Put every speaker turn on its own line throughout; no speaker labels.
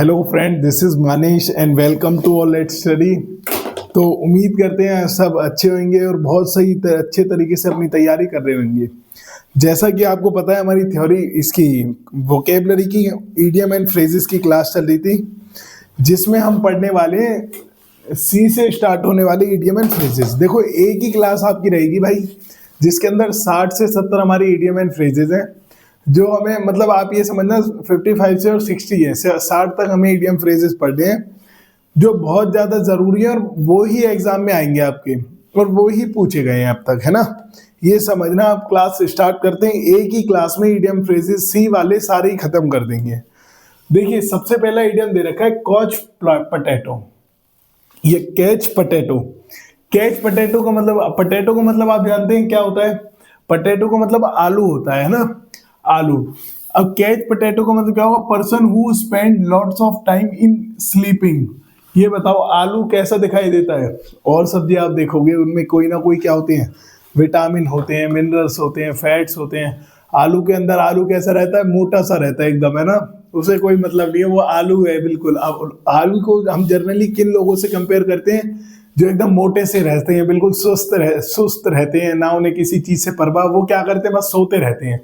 Hello friend, this is Manish and welcome to all let's study. तो उम्मीद करते हैं सब अच्छे होंगे और बहुत सही अच्छे तरीके से अपनी तैयारी कर रहे होंगे। जैसा कि आपको पता है, हमारी थ्योरी इसकी वोकेबलरी की इडियम एंड फ्रेजेस की क्लास चल रही थी, जिसमें हम पढ़ने वाले सी से स्टार्ट होने वाले इडियम एंड फ्रेजेस। देखो, एक ही क्लास आपकी रहेगी भाई, जिसके अंदर 60 से 70 हमारी इडियम एंड फ्रेजेस हैं, जो हमें मतलब आप ये समझना 55 से और 60 है, 60 तक हमें इडियम फ्रेजेस पढ़ने हैं, जो बहुत ज़्यादा ज़रूरी है और वो ही एग्जाम में आएंगे आपके, और वो ही पूछे गए हैं अब तक, है ना। ये समझना, आप क्लास स्टार्ट करते हैं, एक ही क्लास में इडियम फ्रेजेस सी वाले सारे ही खत्म कर देंगे। देखिए, सबसे पहला इडियम दे रखा है कॉच पटेटो। ये कैच पटेटो, कैच पटेटो का मतलब, पटेटो का मतलब आप जानते हैं क्या होता है। पटेटो का मतलब आलू होता है ना, आलू। अब कैच पटेटो का मतलब क्या होगा, person who spend lots of time in sleeping. ये बताओ, आलू कैसा दिखाई देता है। और सब्जी आप देखोगे उनमें कोई ना कोई क्या होते हैं, विटामिन होते हैं, मिनरल्स होते हैं, फैट्स होते हैं। आलू के अंदर आलू कैसा रहता है, मोटा सा रहता है एकदम, है ना। उसे कोई मतलब नहीं है, वो आलू है बिल्कुल। अब आलू को हम जनरली किन लोगों से कंपेयर करते हैं, जो एकदम मोटे से रहते हैं, बिल्कुल सुस्त रहते हैं, ना उन्हें किसी चीज से परवाह, वो क्या करते हैं, बस सोते रहते हैं।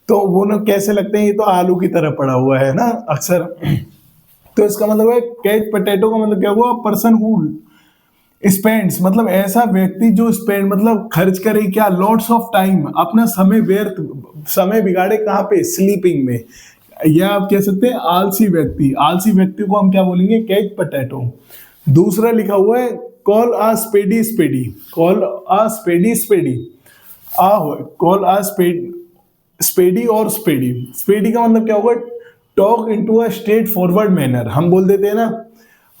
तो वो ना कैसे लगते हैं, ये तो आलू की तरह पड़ा हुआ है ना अक्सर। तो इसका मतलब है कैच पटेटो का मतलब क्या हुआ, पर्सन हु स्पेंड्स, मतलब ऐसा व्यक्ति जो स्पेंड मतलब खर्च करे क्या, लॉट्स ऑफ टाइम, अपना समय व्यर्थ, समय बिगाड़े कहाँ पे, स्लीपिंग में। या आप कह सकते हैं आलसी व्यक्ति। आलसी व्यक्ति को हम क्या बोलेंगे, कैच पटेटो। दूसरा लिखा हुआ है कॉल आ स्पेडी स्पेडी। कॉल आ स्पेडी स्पेडी, आ कॉल आ स्पेडी और स्पेडी। स्पेडी का मतलब क्या होगा, talk into a straight forward manner. हम बोल देते हैं ना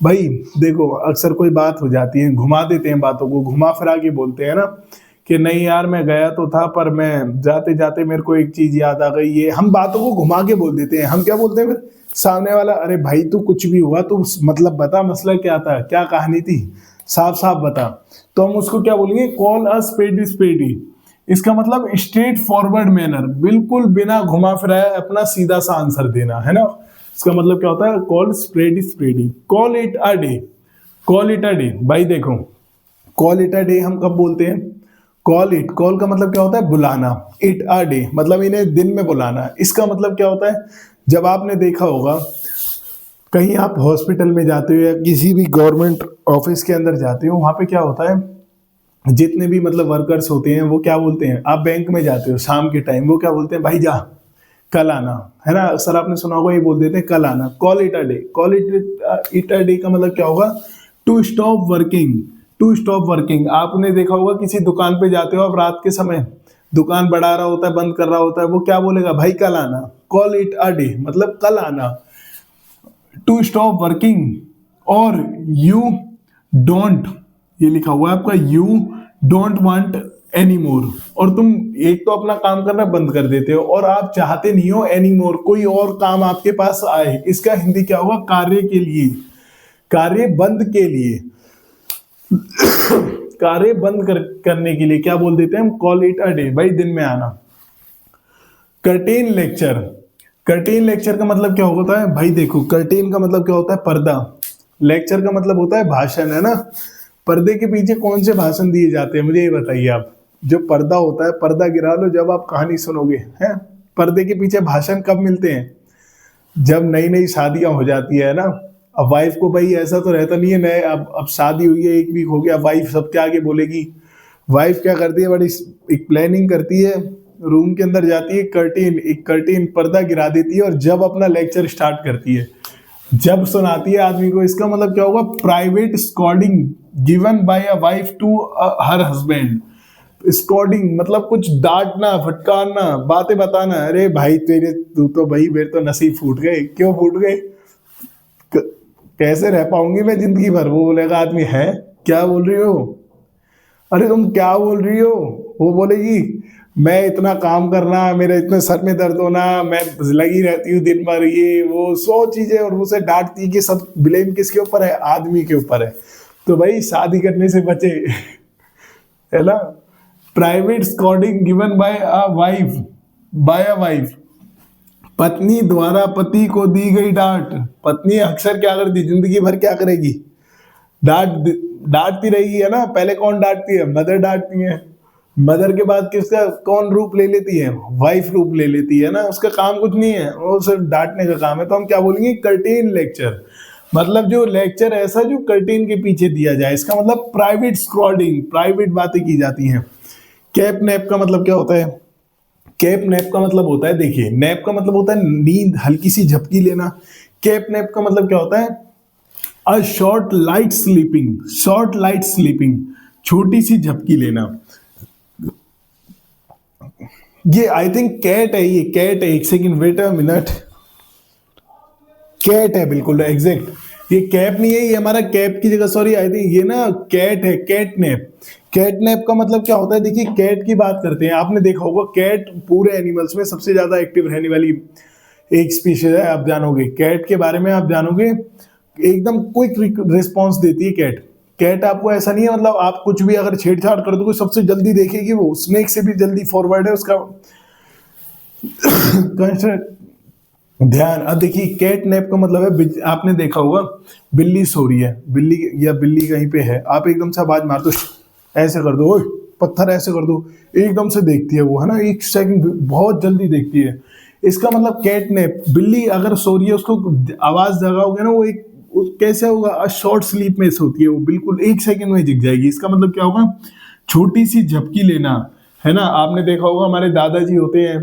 भाई, देखो अक्सर कोई बात हो जाती है, घुमा देते हैं बातों को, घुमा फिरा के बोलते हैं ना कि नहीं यार मैं गया तो था, पर मैं जाते जाते मेरे को एक चीज याद आ गई। ये हम बातों को घुमा के बोल देते हैं। हम क्या बोलते हैं फिर सामने वाला, अरे भाई तू कुछ भी हुआ तू मतलब बता, मसला क्या था, क्या कहानी थी, साफ साफ बता। तो हम उसको क्या बोलेंगे, कॉल अ स्पेडी स्पेडी। इसका मतलब स्ट्रेट फॉरवर्ड मैनर, बिल्कुल बिना घुमा फिराए अपना सीधा सा आंसर देना, है ना। इसका मतलब क्या होता है, कॉल स्प्रेडी स्प्रेडी, call it a day. Call it a day, भाई देखो, कॉल इट अ डे हम कब बोलते हैं, कॉल इट, कॉल का मतलब क्या होता है, बुलाना। इट अ डे मतलब इन्हें दिन में बुलाना। इसका मतलब क्या होता है, जब आपने देखा होगा कहीं आप हॉस्पिटल में जाते हो या किसी भी गवर्नमेंट ऑफिस के अंदर जाते हो, वहां पे क्या होता है, जितने भी मतलब वर्कर्स होते हैं वो क्या बोलते हैं, आप बैंक में जाते हो शाम के टाइम, वो क्या बोलते हैं, भाई जा कल आना, है ना। सर आपने सुना होगा, ये बोल देते हैं कल आना। Call it a day, call it a day का मतलब क्या होगा, to stop working. To stop working, आपने देखा होगा किसी दुकान पे जाते हो आप रात के समय, दुकान बढ़ा रहा होता है, बंद कर रहा होता है, वो क्या बोलेगा, भाई कल आना। कॉल इट अ डे मतलब कल आना। टू स्टॉप वर्किंग, और यू डोंट, ये लिखा हुआ है आपका, you don't want any more, और तुम एक तो अपना काम करना बंद कर देते हो और आप चाहते नहीं हो एनी मोर, कोई और काम आपके पास आए। इसका हिंदी क्या होगा, कार्य के लिए, कार्य बंद के लिए, कार्य बंद करने के लिए क्या बोल देते हैं हम, कॉल इट अ डे, भाई दिन में आना। कर्टेन लेक्चर, कर्टेन लेक्चर का मतलब क्या होता है, भाई देखो कर्टेन का मतलब क्या होता है, पर्दा। लेक्चर का मतलब होता है भाषण, है ना। पर्दे के पीछे कौन से भाषण दिए जाते हैं, मुझे ये बताइए आप। जो पर्दा होता है, पर्दा गिरा लो जब आप कहानी सुनोगे, हैं। पर्दे के पीछे भाषण कब मिलते हैं, जब नई नई शादियां हो जाती है ना। अब वाइफ को भाई ऐसा तो रहता नहीं है, नए अब शादी हुई है, 1 वीक हो गया, वाइफ सबके आगे बोलेगी। वाइफ क्या करती है, बड़ी एक प्लानिंग करती है, रूम के अंदर जाती है, कर्टेन, एक कर्टेन पर्दा गिरा देती है, और जब अपना लेक्चर स्टार्ट करती है, जब सुनाती है आदमी को। इसका मतलब क्या होगा, private scolding given by a wife to her husband. Scolding मतलब कुछ डांटना, फटकारना, बातें बताना, अरे भाई तेरे तू तो भाई मेरे तो नसीब फूट गए, क्यों फूट गए, कैसे रह पाऊंगी मैं जिंदगी भर। वो बोलेगा आदमी, है क्या बोल रही हो, अरे तुम क्या बोल रही हो। वो बोलेगी, मैं इतना काम करना, मेरे इतने सर में दर्द होना, मैं लगी रहती हूँ दिन भर, ये वो 100 चीजें, और उसे डांटती कि सब ब्लेम किसके ऊपर है, आदमी के ऊपर है। तो भाई शादी करने से बचे, है ना। Private scolding given by a wife, by a wife, पत्नी द्वारा पति को दी गई डांट। पत्नी अक्सर क्या करती, जिंदगी भर क्या करेगी, डांटती रहेगी, है ना। पहले कौन डांटती है, मदर डांटती है। मदर के बाद किसका कौन रूप ले लेती है, वाइफ रूप ले लेती है ना। उसका काम कुछ नहीं है, वो सिर्फ डांटने का काम है। तो हम क्या बोलेंगे, कर्टेन लेक्चर। मतलब जो लेक्चर ऐसा जो कर्टेन के पीछे दिया जाए, इसका मतलब प्राइवेट स्क्रॉलिंग, प्राइवेट बातें की जाती हैं। कैप नैप का मतलब क्या होता है, कैप नैप का मतलब होता है, देखिए नैप का मतलब होता है नींद, हल्की सी झपकी लेना। कैप नैप का मतलब क्या होता है, a short light sleeping, short light sleeping, छोटी सी झपकी लेना। ये आई थिंक कैट है, ये कैट है, एक second wait a minute, cat है बिल्कुल एग्जैक्ट। ये कैप नहीं है, ये हमारा कैप की जगह, सॉरी आई थिंक ये ना कैट है, कैट नैप। कैट नैप का मतलब क्या होता है, देखिए कैट की बात करते हैं, आपने देखा होगा कैट पूरे एनिमल्स में सबसे ज्यादा एक्टिव रहने वाली एक स्पीशीज है। आप जानोगे कैट के बारे में, आप जानोगे एकदम क्विक रिस्पॉन्स देती है कैट। कैट आपको ऐसा नहीं है, मतलब आप कुछ भी अगर छेड़छाड़ कर दोगे सबसे जल्दी देखेगी, वो स्नेक से भी जल्दी फॉरवर्ड है उसका ध्यान। अब देखिए कैट नैप का मतलब है, आपने देखा होगा बिल्ली सो रही है, बिल्ली या बिल्ली कहीं पे है, आप एकदम से आवाज मार दो, ऐसे कर दो, ओए पत्थर ऐसे कर दो, एकदम से देखती है वो, है ना, एक सेकंड बहुत जल्दी देखती है। इसका मतलब कैट नैप, बिल्ली अगर सो रही है उसको आवाज जगाओगे ना, वो एक कैसे होगा, शॉर्ट स्लीप में सोती है वो, बिल्कुल एक सेकंड में जग जाएगी। इसका मतलब क्या होगा, छोटी सी झपकी लेना, है ना। आपने देखा होगा हमारे दादाजी होते हैं,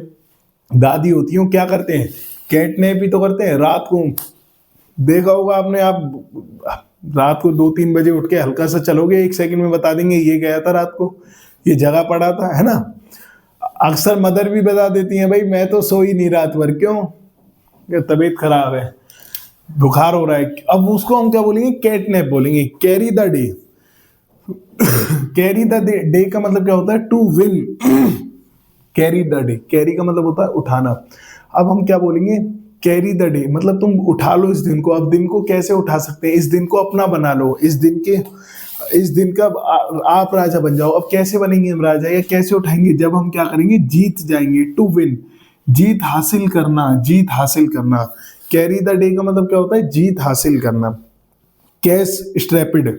दादी होती है, क्या करते हैं, कैट नैप भी तो करते हैं रात को। देखा होगा आपने, आप रात को 2-3 बजे उठ के हल्का सा चलोगे, एक सेकंड में बता देंगे ये गया था रात को, ये जगह पड़ा था, है ना। अक्सर मदर भी बता देती हैं, भाई मैं तो सो ही नहीं रात भर, क्यों, तबीयत खराब है, बुखार हो रहा है। अब उसको हम क्या बोलेंगे, कैट नैप बोलेंगे। Carry the day, carry the day का मतलब क्या होता है, to win, carry the day, carry का मतलब होता है उठाना। अब हम क्या बोलेंगे, कैरी द डे मतलब तुम उठा लो इस दिन को। अब दिन को कैसे उठा सकते हैं, इस दिन को अपना बना लो, इस दिन का आप राजा बन जाओ। अब कैसे बनेंगे हम राजा, या कैसे उठाएंगे, जब हम क्या करेंगे, जीत जाएंगे, टू विन, जीत हासिल करना, जीत हासिल करना। कैरी द डे का मतलब क्या होता है, जीत हासिल करना। कैश स्ट्रैपिड,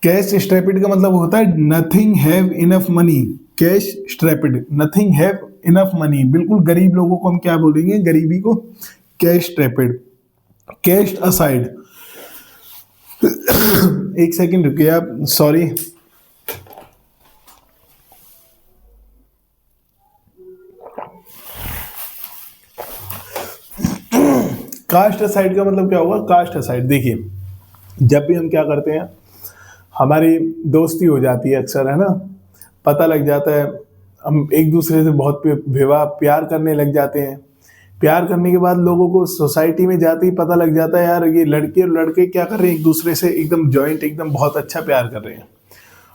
कैश स्ट्रैपिड का मतलब होता है nothing have enough money. Cash strapped, nothing have enough money, बिल्कुल गरीब लोगों को हम क्या बोलेंगे, गरीबी को कैश स्ट्रैपिड। कैश असाइड, एक सेकंड रुकिए आप, सॉरी। कास्ट असाइड का मतलब क्या होगा, कास्ट असाइड, देखिए जब भी हम क्या करते हैं, हमारी दोस्ती हो जाती है अक्सर, है ना, पता लग जाता है, हम एक दूसरे से बहुत विवाह प्यार करने लग जाते हैं। प्यार करने के बाद लोगों को सोसाइटी में जाते ही पता लग जाता है, यार ये लड़के और लड़के क्या कर रहे हैं, एक दूसरे से एकदम जॉइंट, एकदम बहुत अच्छा प्यार कर रहे हैं।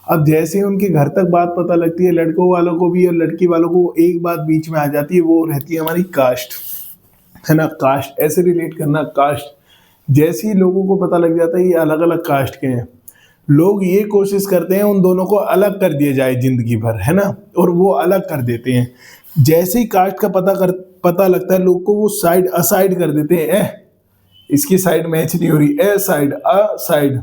अब जैसे ही उनके घर तक बात पता लगती है, लड़कों वालों को भी और लड़की वालों को, एक बात बीच में आ जाती है, वो रहती है हमारी कास्ट, है ना। कास्ट, ऐसे रिलेट करना, कास्ट। जैसे ही लोगों को पता लग जाता है ये अलग अलग कास्ट के हैं, लोग ये कोशिश करते हैं उन दोनों को अलग कर दिया जाए जिंदगी भर, है ना, और वो अलग कर देते हैं। जैसे ही कास्ट का पता लगता है लोग को, वो साइड असाइड कर देते हैं, इसकी साइड मैच नहीं हो रही, ए साइड, अ साइड।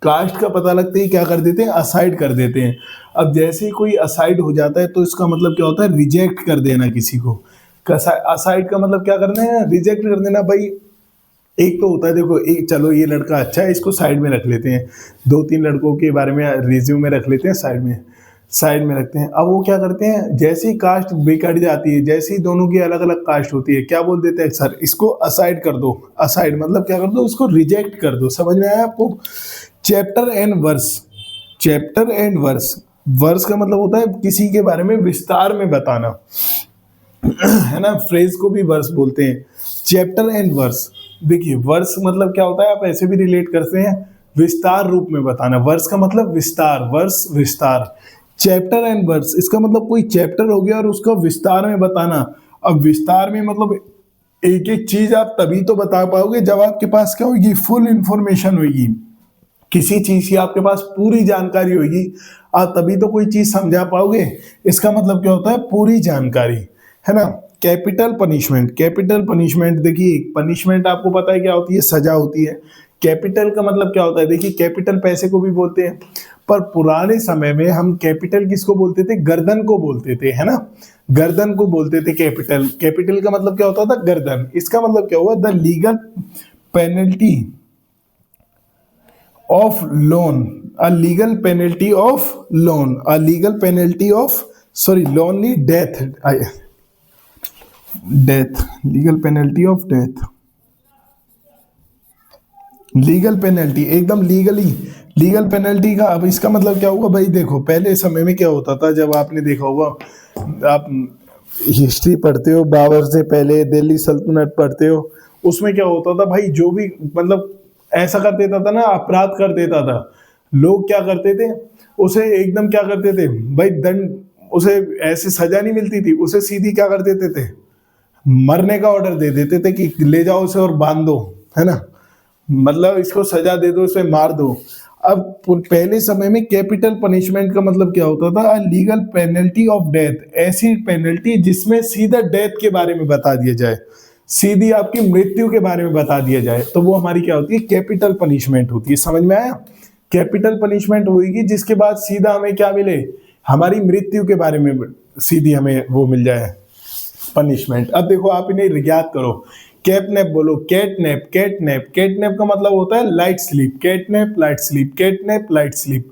कास्ट का पता लगते ही क्या कर देते हैं, असाइड कर देते हैं। अब जैसे ही कोई असाइड हो जाता है तो इसका मतलब क्या होता है, रिजेक्ट कर देना किसी को। असाइड का मतलब क्या करना है, रिजेक्ट कर देना। भाई एक तो होता है, देखो एक, चलो ये लड़का अच्छा है, इसको साइड में रख लेते हैं, 2-3 लड़कों के बारे में रिज्यूम में रख लेते हैं, साइड में रखते हैं। अब वो क्या करते हैं, जैसे ही कास्ट बिगड़ जाती है, जैसे ही दोनों की अलग अलग कास्ट होती है, क्या बोल देते हैं, सर इसको असाइड कर दो। असाइड मतलब क्या कर दो, उसको रिजेक्ट कर दो। समझ में आया आपको। Chapter and verse, chapter and verse, verse का मतलब होता है किसी के बारे में विस्तार में बताना, है ना, फ्रेज को भी वर्स बोलते हैं। चैप्टर एंड वर्स, देखिए वर्स मतलब क्या होता है, आप ऐसे भी रिलेट करते हैं, विस्तार रूप में बताना। वर्स का मतलब विस्तार, वर्स विस्तार। चैप्टर एंड वर्स, इसका मतलब कोई चैप्टर हो गया और उसका विस्तार में बताना। अब विस्तार में मतलब एक एक चीज आप तभी तो बता पाओगे जब आपके पास क्या होगी, फुल इंफॉर्मेशन होगी, किसी चीज की आपके पास पूरी जानकारी होगी, आप तभी तो कोई चीज समझा पाओगे। इसका मतलब क्या होता है, पूरी जानकारी, है ना। कैपिटल पनिशमेंट, कैपिटल पनिशमेंट देखिए, पनिशमेंट आपको पता है क्या होती है, सजा होती है। कैपिटल का मतलब क्या होता है, देखिए कैपिटल पैसे को भी बोलते हैं, पर पुराने समय में हम कैपिटल किसको बोलते थे, गर्दन को बोलते थे, है ना, गर्दन को बोलते थे कैपिटल। कैपिटल का मतलब क्या होता था, गर्दन। इसका मतलब क्या हुआ, the legal penalty of loan, a legal penalty of loan, a legal penalty of, sorry loan नहीं, death, death, legal penalty of death, legal penalty एकदम लीगली, लीगल पेनल्टी का। अब इसका मतलब क्या होगा भाई, देखो पहले समय में क्या होता था, जब आपने देखा होगा, आप हिस्ट्री पढ़ते हो, बाबर से पहले दिल्ली सल्तनत पढ़ते हो, उसमें क्या होता था भाई, जो भी मतलब ऐसा कर देता था ना, अपराध कर देता था, लोग क्या करते थे, उसे एकदम क्या करते थे भाई, दंड, उसे ऐसे सजा नहीं मिलती थी, उसे सीधी क्या कर देते थे, मरने का ऑर्डर दे देते थे कि ले जाओ उसे और बांध दो, है ना, मतलब इसको सजा दे दो, इसे मार दो। अब पहले समय में कैपिटल पनिशमेंट का मतलब क्या होता था, लीगल पेनल्टी ऑफ डेथ, ऐसी पेनल्टी जिसमें सीधा डेथ के बारे में बता दिया जाए, सीधी आपकी मृत्यु के बारे में बता दिया जाए, तो वो हमारी क्या होती है, कैपिटल पनिशमेंट होती है। समझ में आया, कैपिटल पनिशमेंट होगी जिसके बाद सीधा हमें क्या मिले, हमारी मृत्यु के बारे में सीधी हमें वो मिल जाए, पनिशमेंट। अब देखो आप इन्हें याद करो, कैटनैप बोलो, कैटनैप, कैटनैप, कैटनैप का मतलब होता है light sleep, CatNap light sleep, CatNap light sleep.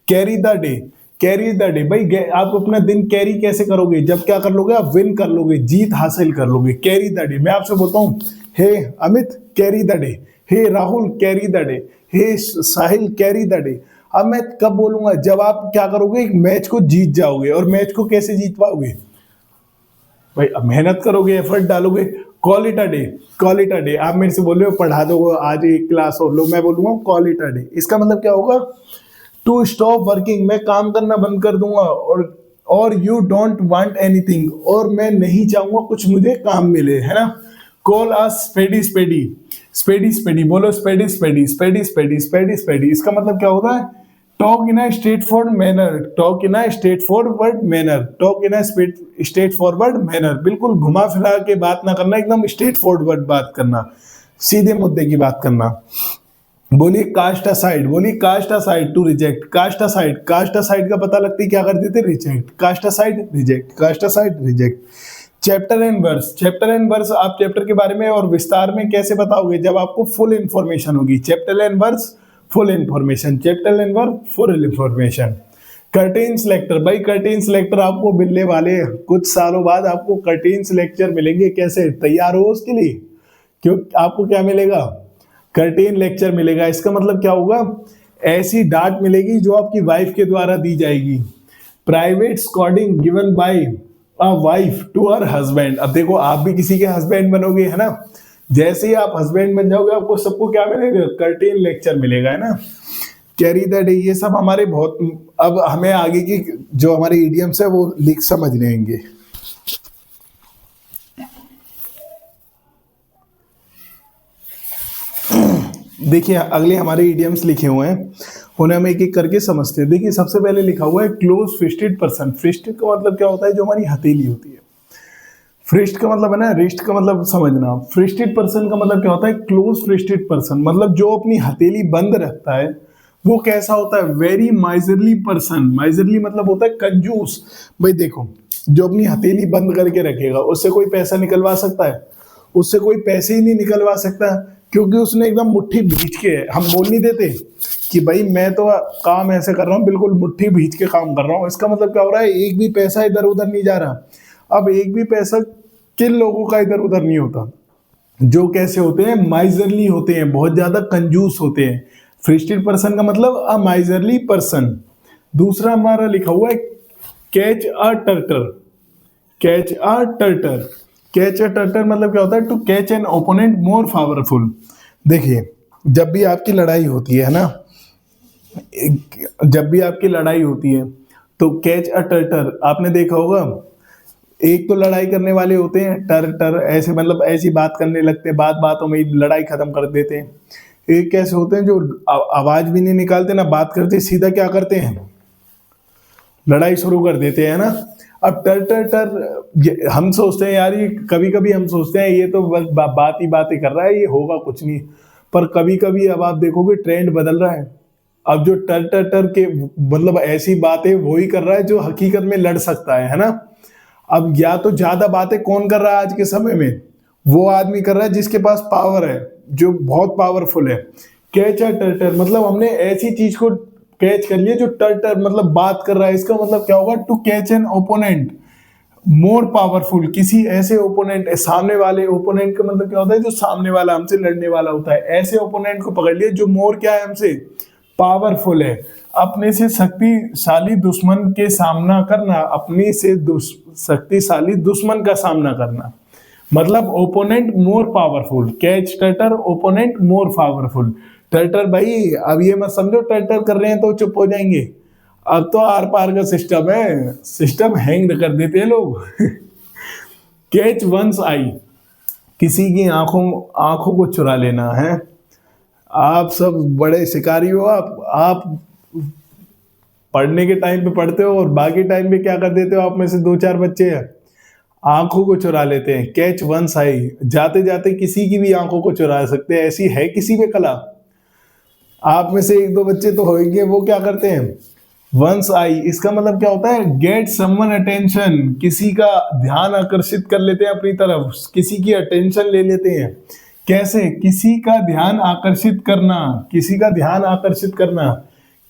Carry the day, carry the day, भाई आप अपना दिन कैरी कैसे करोगे, जब क्या कर लोगे, आप विन कर लोगे, जीत हासिल कर लोगे, कैरी द डे। मैं आपसे बोलता हूँ, hey Amit carry the day, hey Rahul carry the day, hey Sahil carry the day. अब मैं कब बोलूंगा, जब आप क्या करोगे, एक मैच को जीत जाओगे। और मैच को कैसे जीत पाओगे भाई, मेहनत करोगे, एफर्ट डालोगे। Call it a day, call it a day. आप मेरे से बोल रहे हो पढ़ा दो आज एक क्लास और लो, मैं बोलूंगा कॉल इट अ डे। इसका मतलब क्या होगा, टू स्टॉप वर्किंग, मैं काम करना बंद कर दूंगा, और यू डोंट वांट एनीथिंग, और मैं नहीं चाहूंगा कुछ मुझे काम मिले, है ना। कॉल अ स्पेडी स्पेडी, स्पेडी स्पेडी बोलो, स्पेडी स्पेडी, स्पेडी स्पेडी, स्पेडी स्पेडी। इसका मतलब क्या होता है, talk in a straight forward manner, talk in a straight forward manner, talk in a straight forward manner. बिल्कुल घुमा फिरा के बात ना करना, एकदम स्ट्रेट फॉरवर्ड बात करना, सीधे मुद्दे की बात करना। बोलिए कास्ट असाइड, बोलिए cast aside, to reject, cast aside, cast aside का पता लगती क्या करते थे, reject, cast aside reject, cast aside reject. Chapter and verse, chapter and verse आप चैप्टर के बारे में और विस्तार में कैसे बताओगे, जब आपको फुल इंफॉर्मेशन होगी। Chapter and verse full information, chapter and verse full information. Curtain selector, भाई कर्टेन सिलेक्टर आपको मिलने वाले कुछ सालों बाद, आपको कर्टेन लेक्चर मिलेंगे, कैसे तैयार हो उसके लिए, क्यों आपको क्या मिलेगा, कर्टेन लेक्चर मिलेगा। इसका मतलब क्या होगा, ऐसी डांट मिलेगी जो आपकी वाइफ के द्वारा दी जाएगी। Private scolding given by a wife to her husband. अब देखो आप भी किसी के हस्बैंड बनोगे, है ना, जैसे ही आप हस्बैंड बन जाओगे, आपको सबको क्या मिलेगा, कर्टेन लेक्चर मिलेगा, है ना। कैरी द डे, ये सब हमारे बहुत, अब हमें आगे की जो हमारे इडियम्स है वो लिख समझ लेंगे। देखिए अगले हमारे इडियम्स लिखे हुए हैं, उन्हें हम एक एक करके समझते हैं। देखिए सबसे पहले लिखा हुआ है क्लोज फिस्टेड पर्सन। फिस्टेड का मतलब क्या होता है, जो हमारी हथेली होती है। फ्रिस्ट का मतलब है ना, रिस्ट का मतलब समझना। फ्रिस्टेड पर्सन का मतलब क्या होता है, क्लोज फ्रिस्टेड पर्सन, मतलब जो अपनी हथेली बंद रखता है, वो कैसा होता है, वेरी माइजरली पर्सन। माइजरली मतलब होता है कंजूस। भाई देखो, जो अपनी हथेली बंद करके रखेगा, उससे कोई पैसा निकलवा सकता है, उससे कोई पैसे ही नहीं निकलवा सकता, क्योंकि उसने एकदम मुट्ठी भींच के, हम बोल नहीं देते कि भाई मैं तो काम ऐसे कर रहा हूँ, बिल्कुल मुट्ठी भींच के काम कर रहा हूँ। इसका मतलब क्या हो रहा है, एक भी पैसा इधर उधर नहीं जा रहा। अब एक भी पैसा किन लोगों का इधर उधर नहीं होता, जो कैसे होते हैं, माइजरली होते हैं, बहुत ज्यादा कंजूस होते हैं। फ्रिस्टेड पर्सन का मतलब अ माइजरली पर्सन। दूसरा हमारा लिखा हुआ है catch a tartar, catch a tartar. Catch a tartar मतलब क्या होता है, to catch an opponent more powerful. देखिए जब भी आपकी लड़ाई होती है ना, जब भी आपकी लड़ाई होती है, तो कैच अ टर्टर आपने देखा होगा, एक तो लड़ाई करने वाले होते हैं, टर टर ऐसे मतलब ऐसी बात करने लगते हैं, बात बातों में ही लड़ाई खत्म कर देते हैं। एक कैसे होते हैं जो आवाज भी नहीं निकालते ना बात करते, सीधा क्या करते हैं, लड़ाई शुरू कर देते हैं ना। अब टर टर टर हम सोचते हैं यार, ये कभी कभी हम सोचते हैं ये तो बस बात ही बातें कर रहा है, ये होगा कुछ नहीं। पर कभी कभी अब आप देखोगे ट्रेंड बदल रहा है। अब जो टर टर टर के मतलब ऐसी बातें वो ही कर रहा है जो हकीकत में लड़ सकता है ना। अब या तो ज्यादा बातें कौन कर रहा है आज के समय में, वो आदमी कर रहा है जिसके पास पावर है, जो बहुत पावरफुल है। कैच है टर टर, मतलब हमने ऐसी चीज को कैच कर लिया जो टर टर मतलब बात कर रहा है। इसका मतलब क्या होगा, to catch an opponent more powerful, किसी ऐसे ओपोनेंट, सामने वाले ओपोनेंट का मतलब क्या होता है, जो सामने वाला हमसे लड़ने वाला होता है। ऐसे ओपोनेंट को पकड़ लिया जो मोर क्या है, हमसे पावरफुल है। अपने से शक्तिशाली दुश्मन के सामना करना, अपने से शक्तिशाली दुश्मन का सामना करना, मतलब opponent more powerful. Catch tartar, opponent more powerful. Tartar भाई अब ये मत समझो टर्टर कर रहे हैं तो चुप हो जाएंगे। अब तो आर पार का सिस्टम है, सिस्टम हैंग कर देते हैं लोग। कैच वंस आई, किसी की आंखों को चुरा लेना है। आप सब बड़े शिकारी हो। आप पढ़ने के टाइम पे पढ़ते हो और बाकी टाइम पे क्या कर देते हो, आप में से 2-4 बच्चे हैं आंखों को चुरा लेते हैं। कैच वंस आई, जाते जाते किसी की भी आंखों को चुरा सकते हैं, ऐसी है किसी में कला। आप में से 1-2 बच्चे तो होंगे, वो क्या करते हैं, वंस आई, इसका मतलब क्या होता है, गेट समवन अटेंशन, किसी का ध्यान आकर्षित कर लेते हैं अपनी तरफ, किसी की अटेंशन ले लेते हैं। कैसे, किसी का ध्यान आकर्षित करना, किसी का ध्यान आकर्षित करना।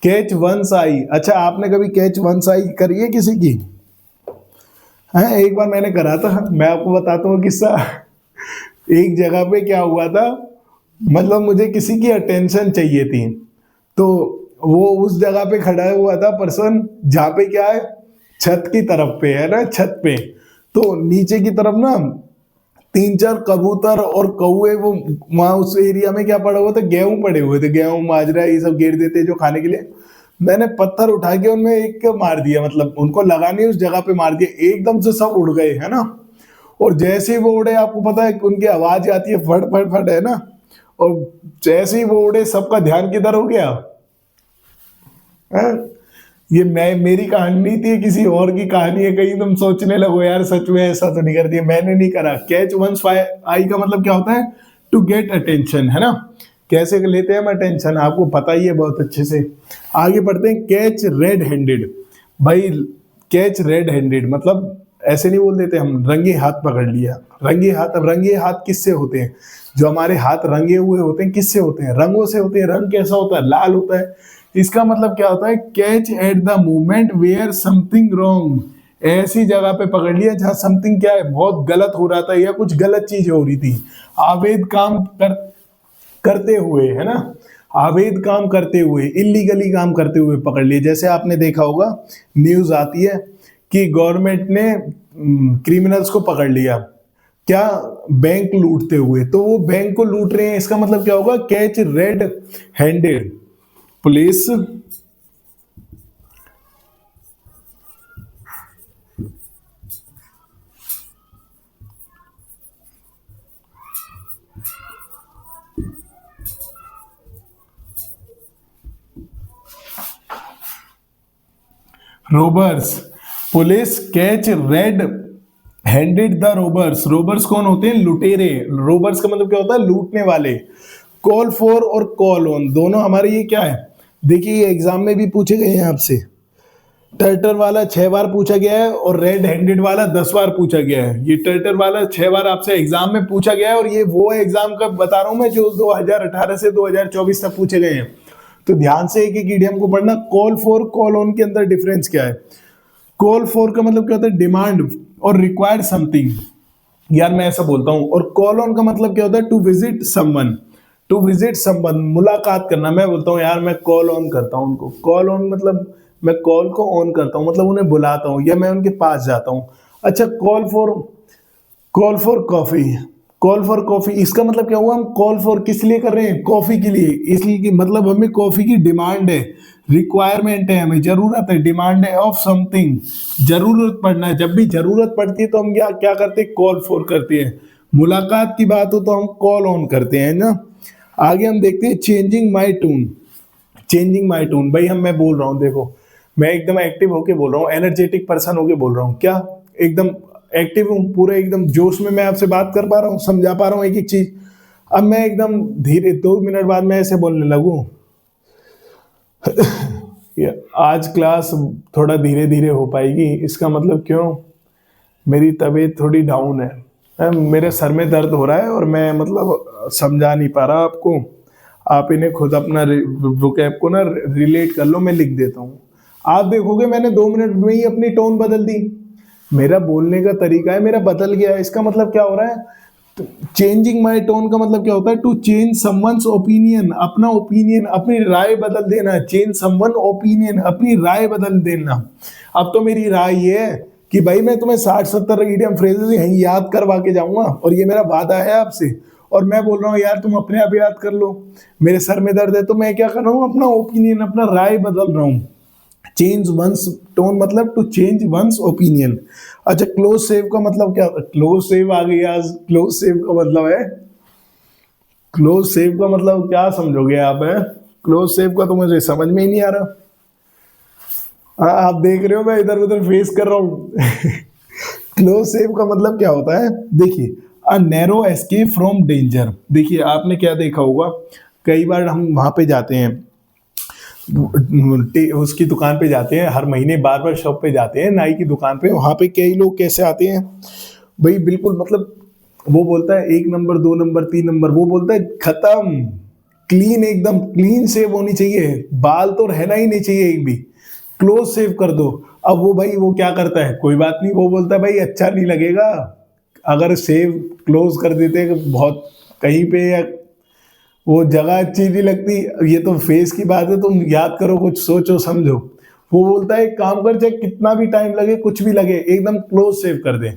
कैच वंस आई, अच्छा आपने कभी कैच वंस आई करी है किसी की? हाँ, एक बार मैंने करा था, मैं आपको बताता हूँ किस्सा। एक जगह पे क्या हुआ था, मतलब मुझे किसी की अटेंशन चाहिए थी, तो वो उस जगह पे खड़ा हुआ था पर्सन जहाँ पे क्या है, छत की तरफ पे है ना, छत पे। तो नीचे की तरफ ना 3-4 कबूतर और कौवे, वो वहां उस एरिया में क्या पड़ा हुआ था, गेहूं पड़े हुए थे, गेहूं माजरा ये सब गिर देते जो खाने के लिए। मैंने पत्थर उठा के उनमें एक मार दिया, मतलब उनको लगा नहीं, उस जगह पे मार दिया, एकदम से सब उड़ गए है ना। और जैसे ही वो उड़े, आपको पता है उनकी आवाज आती है फट फट फट है ना, और जैसे ही वो उड़े सबका ध्यान किधर हो गया है? ये मेरी कहानी नहीं थी, किसी और की कहानी है, कहीं तुम सोचने लगो यार सच में ऐसा तो नहीं कर दिया, मैंने नहीं करा। कैच वंस आई का मतलब क्या होता है, टू गेट अटेंशन, है ना। कैसे लेते हैं हम अटेंशन, आपको पता ही है बहुत अच्छे से। आगे बढ़ते हैं, कैच रेड हैंडेड। भाई कैच रेड हैंडेड मतलब ऐसे नहीं बोल देते हम, रंगे हाथ पकड़ लिया। रंगे हाथ, अब रंगे हाथ किससे होते हैं, जो हमारे हाथ रंगे हुए होते हैं किससे होते हैं, रंगों से होते हैं। रंग कैसा होता है, लाल होता है। इसका मतलब क्या होता है, catch at the moment where something wrong, ऐसी जगह पे पकड़ लिया जहां समथिंग क्या है, बहुत गलत हो रहा था या कुछ गलत चीज हो रही थी। अवैध काम करते हुए, है ना, अवैध काम करते हुए, इलीगली काम करते हुए पकड़ लिए। जैसे आपने देखा होगा न्यूज आती है कि गवर्नमेंट ने क्रिमिनल्स को पकड़ लिया, क्या, बैंक लूटते हुए, तो वो बैंक को लूट रहे हैं। इसका मतलब क्या होगा, catch red handed police robbers, police catch red handed the robbers. Robbers कौन होते हैं, लुटेरे। रोबर्स का मतलब क्या होता है, लूटने वाले। कॉल फॉर और कॉल ऑन दोनों हमारे ये क्या है, देखिए ये एग्जाम में भी पूछे गए हैं आपसे। टर्टर वाला 6 बार पूछा गया है और रेड हैंडेड वाला 10 बार पूछा गया है। ये टर्टर वाला 6 बार आपसे एग्जाम में पूछा गया है, और ये वो एग्जाम का बता रहा हूं मैं जो 2018 से 2024 तक पूछे गए हैं। तो ध्यान से एक एक इडियम को पढ़ना। कॉल फॉर, कॉल ऑन के अंदर डिफरेंस क्या है। कॉल फॉर का मतलब क्या होता है, डिमांड और रिक्वायर समथिंग, यार मैं ऐसा बोलता हूं। और कॉल ऑन का मतलब क्या होता है, to visit someone, to visit someone, मुलाकात करना। मैं बोलता हूँ यार मैं कॉल ऑन करता हूँ उनको। कॉल ऑन मतलब मैं कॉल को ऑन करता हूँ, मतलब उन्हें बुलाता हूँ या मैं उनके पास जाता हूँ। अच्छा, call for coffee, call for coffee, इसका मतलब क्या हुआ, हम कॉल फॉर किस लिए कर रहे हैं, कॉफी के लिए। इसलिए कि मतलब हमें कॉफी की डिमांड है, रिक्वायरमेंट है, हमें जरूरत है, डिमांड है ऑफ समथिंग, जरूरत पड़ना है। जब भी जरूरत पड़ती है तो हम क्या करते हैं, कॉल फॉर करते हैं। मुलाकात की बात हो तो हम कॉल ऑन करते हैं ना। आगे हम देखते हैं changing my tune. Changing my tune, भाई मैं बोल रहा हूँ, देखो मैं एकदम एक्टिव होके बोल रहा हूँ, एनर्जेटिक पर्सन होके बोल रहा हूँ। क्या एकदम एक्टिव हूँ, पूरे एकदम जोश में मैं आपसे बात कर पा रहा हूँ, समझा पा रहा हूँ एक एक चीज। अब मैं एकदम धीरे 2 मिनट बाद मैं ऐसे बोलने लगूं, आज क्लास थोड़ा धीरे धीरे हो पाएगी, इसका मतलब क्यों, मेरी तबीयत थोड़ी डाउन है, मेरे सर में दर्द हो रहा है और मैं मतलब समझा नहीं पा रहा आपको। आप इन्हें खुद अपना वोकैब को ना रिलेट कर लो, मैं लिख देता हूँ। आप देखोगे मैंने 2 मिनट में ही अपनी टोन बदल दी। मेरा बोलने का तरीका है मेरा बदल गया है। इसका मतलब क्या हो रहा है, चेंजिंग माई टोन का मतलब क्या होता है, टू चेंज समवंस ओपिनियन, अपना ओपिनियन, अपनी राय बदल देना। चेंज समवन ओपिनियन, अपनी राय बदल देना। अब तो मेरी राय ये है कि भाई मैं तुम्हें 60-70 इडियम फ्रेजेस यहीं याद करवा के जाऊंगा, और ये मेरा वादा है आपसे। और मैं बोल रहा हूँ यार तुम अपने आप याद कर लो, मेरे सर में दर्द है तो मैं क्या कर रहा हूँ, अपना ओपिनियन, अपना राय बदल रहा हूँ। चेंज वंस टोन मतलब टू चेंज वंस ओपिनियन। अच्छा, क्लोज सेव का मतलब क्या, क्लोज सेव आ गई आज। क्लोज सेव का मतलब है, क्लोज सेव का मतलब क्या समझोगे आप, है क्लोज सेव का तो मुझे समझ में ही नहीं आ रहा। आप देख रहे हो मैं इधर उधर फेस कर रहा हूं। क्लोज सेव का मतलब क्या होता है, देखिए, a narrow escape from danger. देखिए आपने क्या देखा होगा, कई बार हम वहां पे जाते हैं, उसकी दुकान पे जाते हैं, हर महीने बार शॉप पे जाते हैं, नाई की दुकान पे। वहां पे कई लोग कैसे आते हैं भाई, बिल्कुल मतलब वो बोलता है 1 नंबर 2 नंबर 3 नंबर, वो बोलता है खत्म, क्लीन, एकदम क्लीन सेव होनी चाहिए, बाल तो रहना ही नहीं चाहिए एक भी, क्लोज सेव कर दो। अब वो भाई वो क्या करता है, कोई बात नहीं, वो बोलता है भाई अच्छा नहीं लगेगा अगर सेव क्लोज कर देते बहुत कहीं पे, या वो जगह अच्छी नहीं लगती, ये तो फेस की बात है, तुम याद करो, कुछ सोचो समझो। वो बोलता है एक काम कर, चाहे कितना भी टाइम लगे, कुछ भी लगे, एकदम क्लोज सेव कर दे।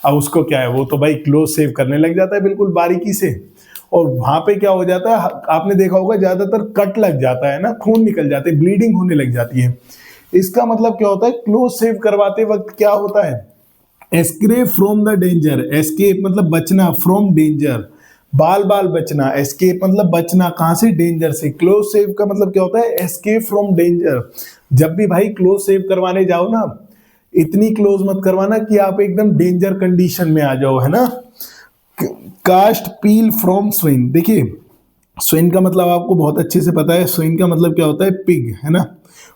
अब उसको क्या है, वो तो भाई क्लोज सेव करने लग जाता है बिल्कुल बारीकी से, और वहां पे क्या हो जाता है, आपने देखा होगा ज्यादातर कट लग जाता है ना, खून निकल जाते हैं, ब्लीडिंग होने लग जाती है। इसका मतलब क्या होता है, क्लोज सेव करवाते वक्त क्या होता है, escape from the danger. Escape मतलब बचना, फ्रॉम डेंजर बाल बाल बचना, एस्केप मतलब बचना कहां से, डेंजर से। क्लोज सेव का मतलब क्या होता है, एस्केप फ्रॉम डेंजर। जब भी भाई क्लोज सेव करवाने जाओ ना, इतनी क्लोज मत करवाना कि आप एकदम डेंजर कंडीशन में आ जाओ, है ना। Cast pearl from swine. देखिए स्विन का मतलब आपको बहुत अच्छे से पता है, स्विन का मतलब क्या होता है, पिग, है ना।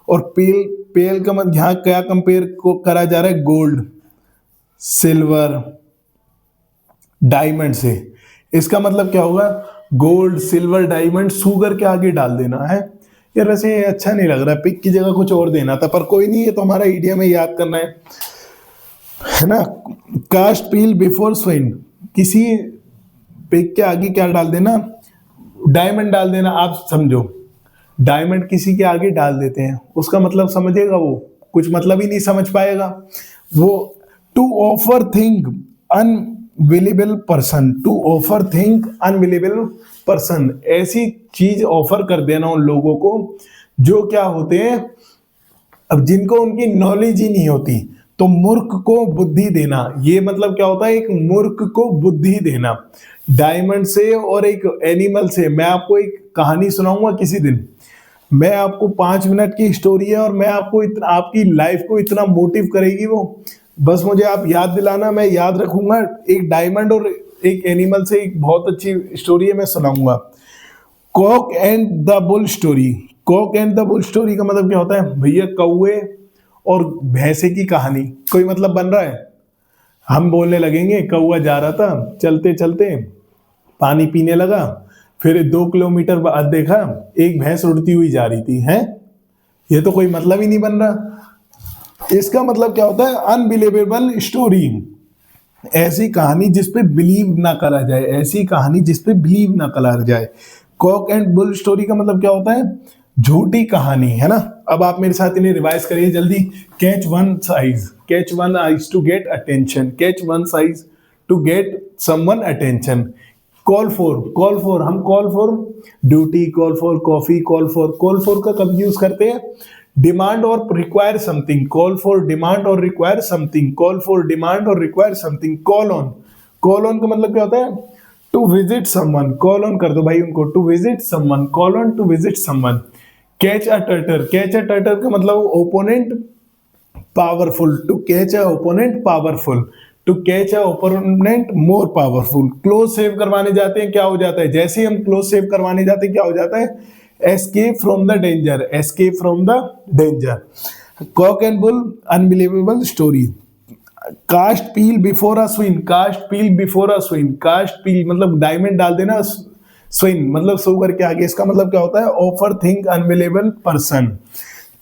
और पेल, पेल का मतलब यहाँ क्या कंपेयर को करा जा रहा है, गोल्ड, सिल्वर, डायमंड से। इसका मतलब क्या होगा, गोल्ड सिल्वर डायमंड शुगर के आगे डाल देना है। यार वैसे ये अच्छा नहीं लग रहा, पिक की जगह कुछ और देना था, पर कोई नहीं, ये तो हमारा इडियम में याद करना है ना। कास्ट पील बिफोर स्विन, किसी पिक के आगे क्या डाल देना, डायमंड डाल देना। आप समझो, डायमंड किसी के आगे डाल देते हैं, उसका मतलब समझेगा वो, कुछ मतलब ही नहीं समझ पाएगा वो। To offer thing unavailable person, to offer thing unavailable person, ऐसी चीज ऑफर कर देना उन लोगों को जो क्या होते हैं, अब जिनको उनकी नॉलेज ही नहीं होती। तो मूर्ख को बुद्धि देना, ये मतलब क्या होता है, एक मूर्ख को बुद्धि देना। डायमंड से और एक एनिमल से, मैं आपको एक कहानी सुनाऊंगा किसी दिन, मैं आपको 5 मिनट की स्टोरी है, और मैं आपको इतना, आपकी लाइफ को इतना मोटिव करेगी वो, बस मुझे आप याद दिलाना, मैं याद रखूंगा। एक डायमंड और एक एनिमल से एक बहुत अच्छी स्टोरी है, मैं सुनाऊंगा। Cock and the bull story. Cock and the bull story का मतलब क्या होता है भैया, कौए और भैंसे की कहानी। कोई मतलब बन रहा है, हम बोलने लगेंगे, कौआ जा रहा था चलते चलते, पानी पीने लगा, फिर 2 किलोमीटर बाद देखा एक भैंस उड़ती हुई जा रही थी, है। ये तो कोई मतलब ही नहीं बन रहा। इसका मतलब क्या होता है, अनबिलीवेबल स्टोरी, ऐसी कहानी जिसपे बिलीव ना करा जाए, ऐसी कहानी जिसपे बिलीव ना करा जाए। कॉक एंड बुल स्टोरी का मतलब क्या होता है, झूठी कहानी, है ना। अब आप मेरे साथ इन्हें रिवाइज करिए जल्दी। Catch one's eyes, catch one eyes to get attention, catch one's eyes to get someone attention. Call for, हम call for duty, call for coffee, call for का कब यूज करते हैं, डिमांड और require something, call for demand और require something, call for demand और require something. Call on का मतलब क्या होता है, to visit someone, call on कर दो भाई उनको, to visit someone, call on to visit someone. Catch a tartar का मतलब opponent powerful, to catch a opponent powerful, to catch a opponent more powerful. Close shave करवाने जाते हैं, क्या हो जाता है, जैसे ही हम क्लोज सेव करवाने जाते हैं क्या हो जाता है, escape from the danger, escape from the danger. Cock and bull unbelievable story. Cast pearl before a swine, cast pearl before a swine, cast pearl मतलब डायमंड डाल देना, स्विन मतलब सो करके आगे, इसका मतलब क्या होता है, offer think unbelievable person.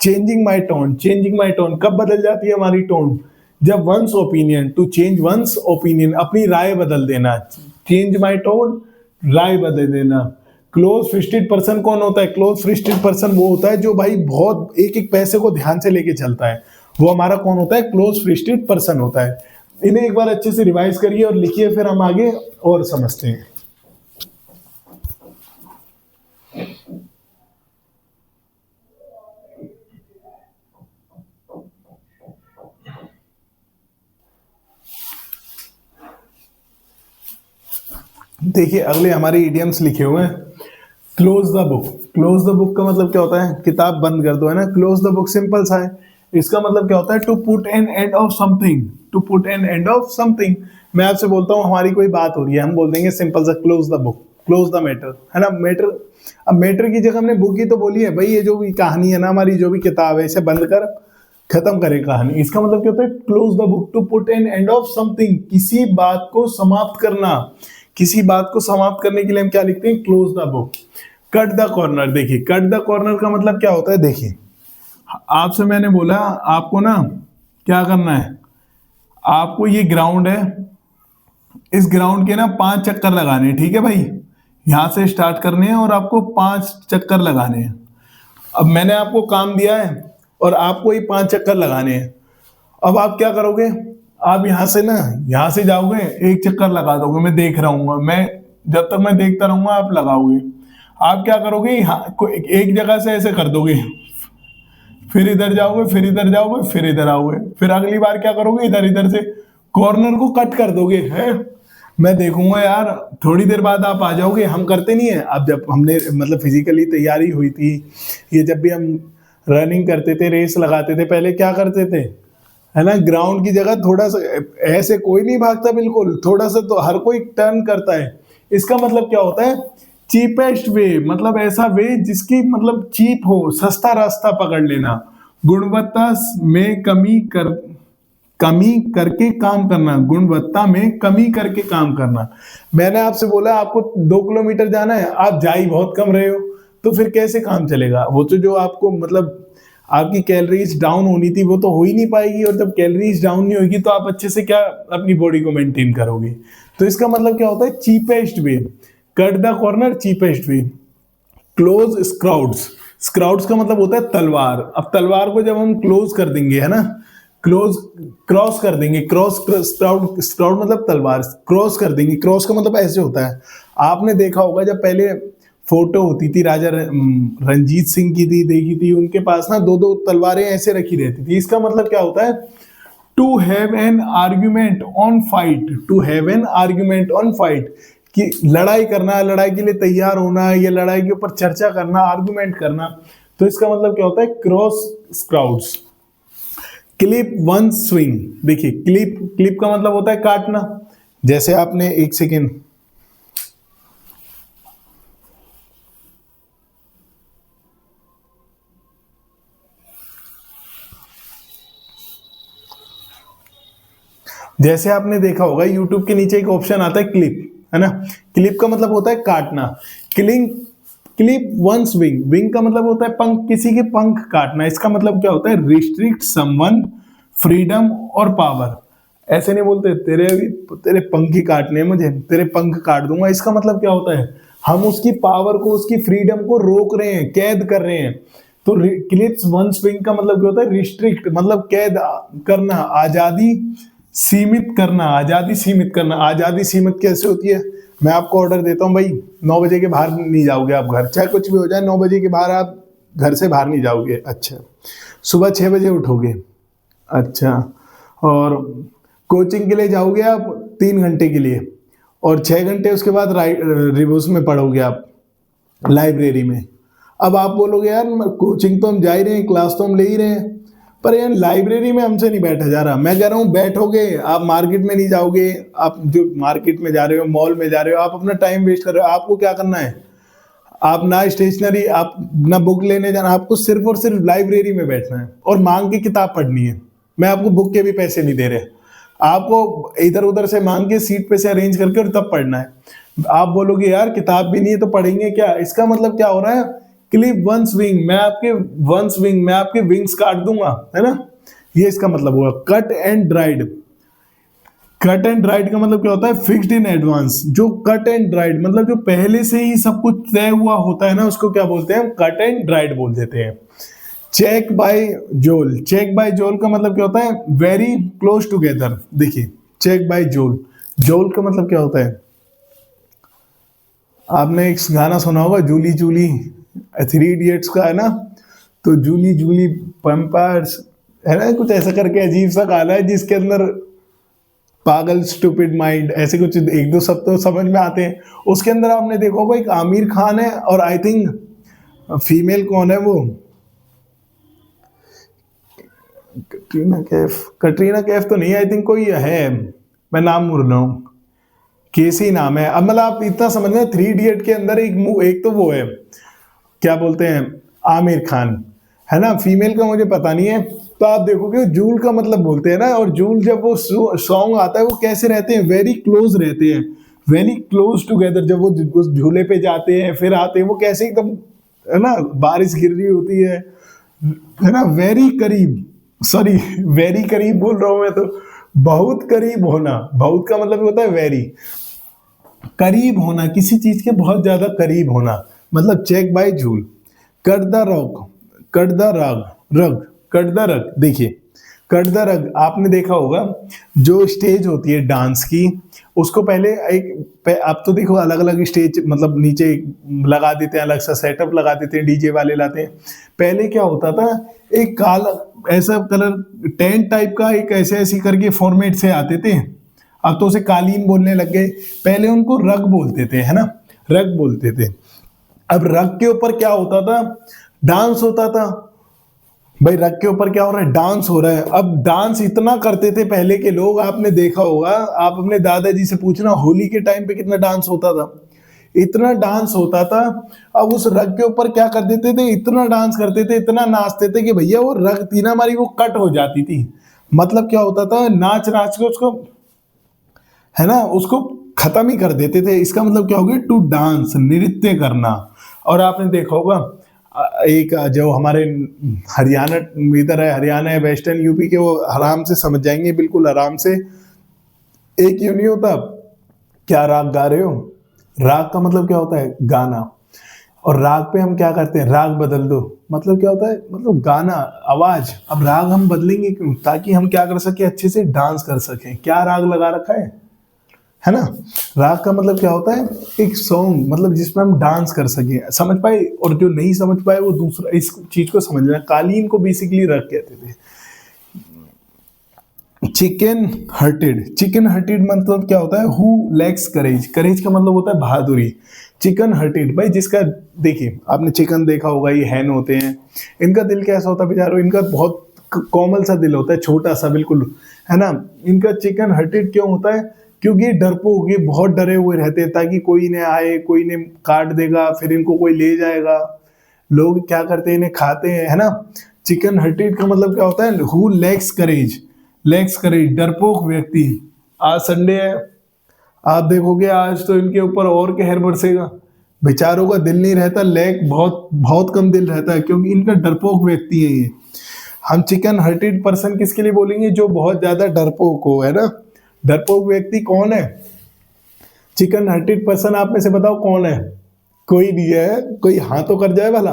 Changing my tone, changing my tone कब बदल जाती है हमारी टोन, जब one's opinion, to change one's opinion अपनी राय बदल देना, चेंज माई टोन राय बदल देना। क्लोज फिस्टेड पर्सन कौन होता है, क्लोज फिस्टेड पर्सन वो होता है जो भाई बहुत एक एक पैसे को ध्यान से लेके चलता है, वो हमारा कौन होता है, क्लोज फिस्टेड पर्सन होता है। इन्हें एक बार अच्छे से रिवाइज करिए और लिखिए, फिर हम आगे और समझते हैं। देखिए अगले हमारे इडियम्स लिखे हुए हैं। Close the book, close the book का मतलब क्या होता है, किताब बंद कर दो, है ना। क्लोज द बुक सिंपल सा है, इसका मतलब क्या होता है, to put an end of something, to put an end of something. मैं आपसे बोलता हूँ हमारी कोई बात हो रही है, हम बोल देंगे सिंपल सा close the book, close the matter, है ना। मैटर, अब मैटर की जगह हमने बुक ही तो बोली है भाई, ये जो भी कहानी है ना हमारी, जो भी किताब है, इसे बंद कर, खत्म करे कहानी। इसका मतलब क्या होता है, close the book, to put an end of something, किसी बात को समाप्त करना, किसी बात को समाप्त करने के लिए हम क्या लिखते हैं, close the book. Cut the corner, देखिए कट द कॉर्नर का मतलब क्या होता है, देखिए आपसे मैंने बोला आपको ना क्या करना है, आपको ये ग्राउंड है, इस ग्राउंड के ना 5 चक्कर लगाने हैं, ठीक है भाई, यहां से स्टार्ट करने हैं और आपको 5 चक्कर लगाने हैं। अब मैंने आपको काम दिया है और आपको ये 5 चक्कर लगाने हैं। अब आप क्या करोगे, आप यहां से ना, यहां से जाओगे, एक चक्कर लगा दोगे, मैं देख रहा हूँ, मैं जब तक मैं देखता रहूंगा आप लगाओगे। आप क्या करोगे, एक जगह से ऐसे कर दोगे, फिर इधर जाओगे, फिर इधर जाओगे, फिर इधर आओगे, फिर अगली बार क्या करोगे, इधर इधर से कॉर्नर को कट कर दोगे, है। मैं देखूंगा यार, थोड़ी देर बाद आप आ जाओगे, हम करते नहीं है। अब जब हमने मतलब फिजिकली तैयारी हुई थी, ये जब भी हम रनिंग करते थे, रेस लगाते थे, पहले क्या करते थे, है ना, ग्राउंड की जगह थोड़ा सा ऐसे कोई नहीं भागता, बिल्कुल थोड़ा सा तो हर कोई टर्न करता है। इसका मतलब क्या होता है, चीपेस्ट वे, मतलब ऐसा वे जिसकी मतलब चीप हो, सस्ता रास्ता पकड़ लेना। गुणवत्ता में कमी करके काम करना, गुणवत्ता में कमी करके काम करना। मैंने आपसे बोला आपको 2 किलोमीटर जाना है, आप जा ही बहुत कम रहे हो, तो फिर कैसे काम चलेगा। वो तो जो आपको मतलब आपकी कैलोरीज डाउन होनी थी वो तो हो ही नहीं पाएगी, और जब कैलोरीज डाउन नहीं होगी तो आप अच्छे से क्या अपनी बॉडी को मेंटेन करोगे। तो इसका मतलब क्या होता है, cheapest way, cut the corner, cheapest way. Close स्क्राउड्स, स्क्राउड्स का मतलब होता है तलवार। अब तलवार को जब हम क्लोज कर देंगे, है ना, क्लोज, क्रॉस कर देंगे, क्रॉस, स्क्राउड, स्क्राउड मतलब तलवार, क्रॉस कर देंगे, क्रॉस का मतलब ऐसे होता है। आपने देखा होगा जब पहले फोटो होती थी राजा रंजीत सिंह की थी, देखी थी, उनके पास ना दो दो तलवारें ऐसे रखी रहती थी। इसका मतलब क्या होता है, to have an argument on fight, to have an argument on fight, कि लड़ाई करना, लड़ाई के लिए तैयार होना, या लड़ाई के ऊपर चर्चा करना, आर्गुमेंट करना। तो इसका मतलब क्या होता है, क्रॉस स्क्राउड्स। क्लिप वन स्विंग, देखिए क्लिप, क्लिप का मतलब होता है काटना। जैसे आपने, एक सेकेंड, जैसे आपने देखा होगा यूट्यूब के नीचे एक ऑप्शन आता है क्लिप, है ना। क्लिप का मतलब होता है काटना। Cling, clip one's wing, wing का मतलब होता है पंख, किसी के पंख काटना। इसका मतलब क्या होता है, रिस्ट्रिक्ट समवन फ्रीडम और पावर। ऐसे नहीं बोलते तेरे पंख ही काटने हैं मुझे, तेरे पंख काट दूंगा। इसका मतलब क्या होता है, हम उसकी पावर को, उसकी फ्रीडम को रोक रहे हैं, कैद कर रहे हैं। तो क्लिप्स वन स्विंग का मतलब क्या होता है, रिस्ट्रिक्ट मतलब कैद करना, आजादी सीमित करना, आजादी सीमित करना। आजादी सीमित कैसे होती है, मैं आपको ऑर्डर देता हूं भाई, 9 बजे के बाहर नहीं जाओगे आप घर, चाहे कुछ भी हो जाए, 9 बजे के बाहर आप घर से बाहर नहीं जाओगे। अच्छा, सुबह 6 बजे उठोगे। अच्छा, और कोचिंग के लिए जाओगे आप 3 घंटे के लिए, और 6 घंटे उसके बाद रिवोस में पढ़ोगे आप लाइब्रेरी में। अब आप बोलोगे यार कोचिंग तो हम जा ही रहे हैं, क्लास तो हम ले ही रहे हैं, पर यार लाइब्रेरी में हमसे नहीं बैठा जा रहा। मैं कह रहा हूँ बैठोगे, आप मार्केट में नहीं जाओगे, आप जो मार्केट में जा रहे हो, मॉल में जा रहे हो, आप अपना टाइम वेस्ट कर रहे हो। आपको क्या करना है, आप ना स्टेशनरी, आप ना बुक लेने जाना, आपको सिर्फ और सिर्फ लाइब्रेरी में बैठना है और मांग के किताब पढ़नी है। मैं आपको बुक के भी पैसे नहीं दे रहे, आपको इधर उधर से मांग के सीट पे से अरेंज करके और तब पढ़ना है। आप बोलोगे यार किताब भी नहीं है तो पढ़ेंगे क्या, इसका मतलब क्या हो रहा है, क्लिप वंस विंग, मैं आपके विंग्स काट दूंगा, है ना, ये इसका मतलब हुआ। Cut and dried, cut and dried का मतलब क्या होता है, फिक्स्ड इन एडवांस। जो कट एंड ड्राइड मतलब जो पहले से ही सब कुछ तय हुआ होता है ना, उसको क्या बोलते हैं, कट एंड ड्राइड बोल देते हैं। चेक बाय जोल, चेक बाय जोल का मतलब क्या होता है, वेरी क्लोज टुगेदर। देखिए चेक बाय जोल, जोल का मतलब क्या होता है, आपने एक गाना सुना होगा जूली जूली, 3 इडियट्स का है ना, तो जूली जूली पंपर्स, है ना, कुछ ऐसा करके अजीब सा गाना है जिसके अंदर पागल स्टूपिड माइंड ऐसे कुछ एक दो शब्द तो समझ में आते हैं। उसके अंदर आपने देखा होगा एक आमिर खान है और आई थिंक फीमेल कौन है वो, कटरीना कैफ तो नहीं, आई थिंक कोई है, मैं नाम भूल रहा हूँ, केसी नाम है। अब मतलब आप इतना समझ में, 3 इडियट के अंदर एक तो वो है, क्या बोलते हैं, आमिर खान, है ना, फीमेल का मुझे पता नहीं है। तो आप देखोगे जूल का मतलब बोलते हैं ना, और जूल जब वो सॉन्ग आता है वो कैसे रहते हैं, वेरी क्लोज रहते हैं, वेरी क्लोज टुगेदर। जब वो उस झूले पे जाते हैं फिर आते हैं, वो कैसे एकदम, है ना, बारिश गिर रही होती है ना, वेरी करीब, सॉरी वेरी करीब बोल रहा हूं मैं तो, बहुत करीब होना, बहुत का मतलब होता है वेरी, करीब होना, किसी चीज के बहुत ज्यादा करीब होना, मतलब check by jowl. Cut the rock, cut the rug, cut the rug, देखिए कट द रग आपने देखा होगा, जो स्टेज होती है डांस की, उसको पहले आप तो देखो अलग अलग स्टेज मतलब नीचे लगा देते हैं, अलग सा सेटअप लगा देते हैं, डीजे वाले लाते हैं। पहले क्या होता था, एक काला ऐसा कलर टेंट टाइप का एक ऐसे ऐसी करके फॉर्मेट से आते थे, अब तो उसे कालीन बोलने लग गए, पहले उनको रग बोलते थे, है ना, रग बोलते थे। अब रग के ऊपर क्या होता था, डांस होता था। भाई रग के ऊपर क्या हो रहा है, डांस हो रहा है। अब डांस इतना करते थे पहले के लोग, आपने देखा होगा, आप अपने दादाजी से पूछना होली के टाइम पे कितना डांस होता था, इतना डांस होता था। अब उस रग के ऊपर क्या कर देते थे, इतना डांस करते थे, इतना नाचते थे कि भैया वो रग थी ना हमारी, वो कट हो जाती थी। मतलब क्या होता था, नाच नाच के उसको, है ना, उसको खत्म ही कर देते थे। इसका मतलब क्या हो गया, टू डांस, नृत्य करना। और आपने देखा होगा एक जो हमारे हरियाणा इधर है, हरियाणा है, वेस्टर्न यूपी के, वो आराम से समझ जाएंगे, बिल्कुल आराम से। एक यूं नहीं होता, क्या राग गा रहे हो, राग का मतलब क्या होता है, गाना, और राग पे हम क्या करते हैं, राग बदल दो, मतलब क्या होता है, मतलब गाना, आवाज। अब राग हम बदलेंगे क्यों, ताकि हम क्या कर सके, अच्छे से डांस कर सकें। क्या राग लगा रखा है ना। राग का मतलब क्या होता है, एक सॉन्ग, मतलब जिसमें हम डांस कर सके, समझ पाए। और जो नहीं समझ पाए वो दूसरा इस चीज को समझ लेना। कालीन को बेसिकली राग कहते थे। चिकन हर्टेड, चिकन हर्टेड मतलब क्या होता है, हु लैक्स करेज, करेज का मतलब होता है बहादुरी। चिकन हर्टेड, भाई जिसका, देखिए आपने चिकन देखा होगा, ये हैन होते हैं, इनका दिल कैसा होता है बेचारो, इनका बहुत कोमल सा दिल होता है, छोटा सा बिल्कुल, है ना। इनका चिकन हर्टेड क्यों होता है, क्योंकि डरपोक, ये बहुत डरे हुए रहते हैं, ताकि कोई ने आए, कोई ने काट देगा, फिर इनको कोई ले जाएगा। लोग क्या करते हैं, इन्हें खाते हैं, है ना। चिकन हर्टेड का मतलब क्या होता है, हु लैक्स करेज, लैक्स करेज, डरपोक व्यक्ति। आज संडे है, आप देखोगे आज तो इनके ऊपर और कहर बरसेगा, बेचारों का दिल नहीं रहता, लैक बहुत बहुत कम दिल रहता है, क्योंकि इनका डरपोक व्यक्ति है ये। हम चिकन हर्टेड पर्सन किसके लिए बोलेंगे, जो बहुत ज्यादा डरपोक हो, है ना। डरपोक व्यक्ति कौन है, चिकन हर्टेड पर्सन, आप में से बताओ कौन है। कोई भी है, कोई हाँ तो कर जाए भला,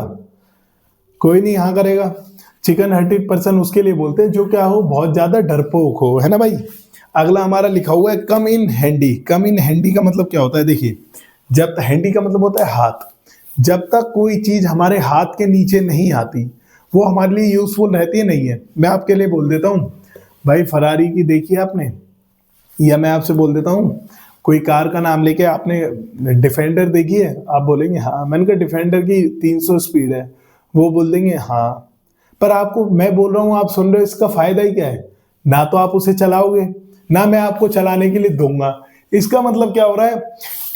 कोई नहीं हाँ करेगा। चिकन हर्टेड पर्सन उसके लिए बोलते हैं जो क्या हो, बहुत ज्यादा डरपोक हो, है ना भाई। अगला हमारा लिखा हुआ है कम in handy. Come in handy का मतलब क्या होता है, देखिए, जब हैंडी का मतलब होता है हाथ, जब तक कोई चीज हमारे हाथ के नीचे नहीं आती, वो हमारे लिए यूजफुल रहती है, नहीं है। मैं आपके लिए बोल देता हूँ भाई, फरारी की देखी आपने, या मैं आपसे बोल देता हूँ कोई कार का नाम लेके आपने डिफेंडर देखी है, आप बोलेंगे हाँ। मैंने कहा डिफेंडर की 300 स्पीड है, वो बोल देंगे हाँ। पर आपको मैं बोल रहा हूँ, आप सुन रहे हो, इसका फायदा ही क्या है? ना तो आप उसे चलाओगे, ना मैं आपको चलाने के लिए दूंगा। इसका मतलब क्या हो रहा है?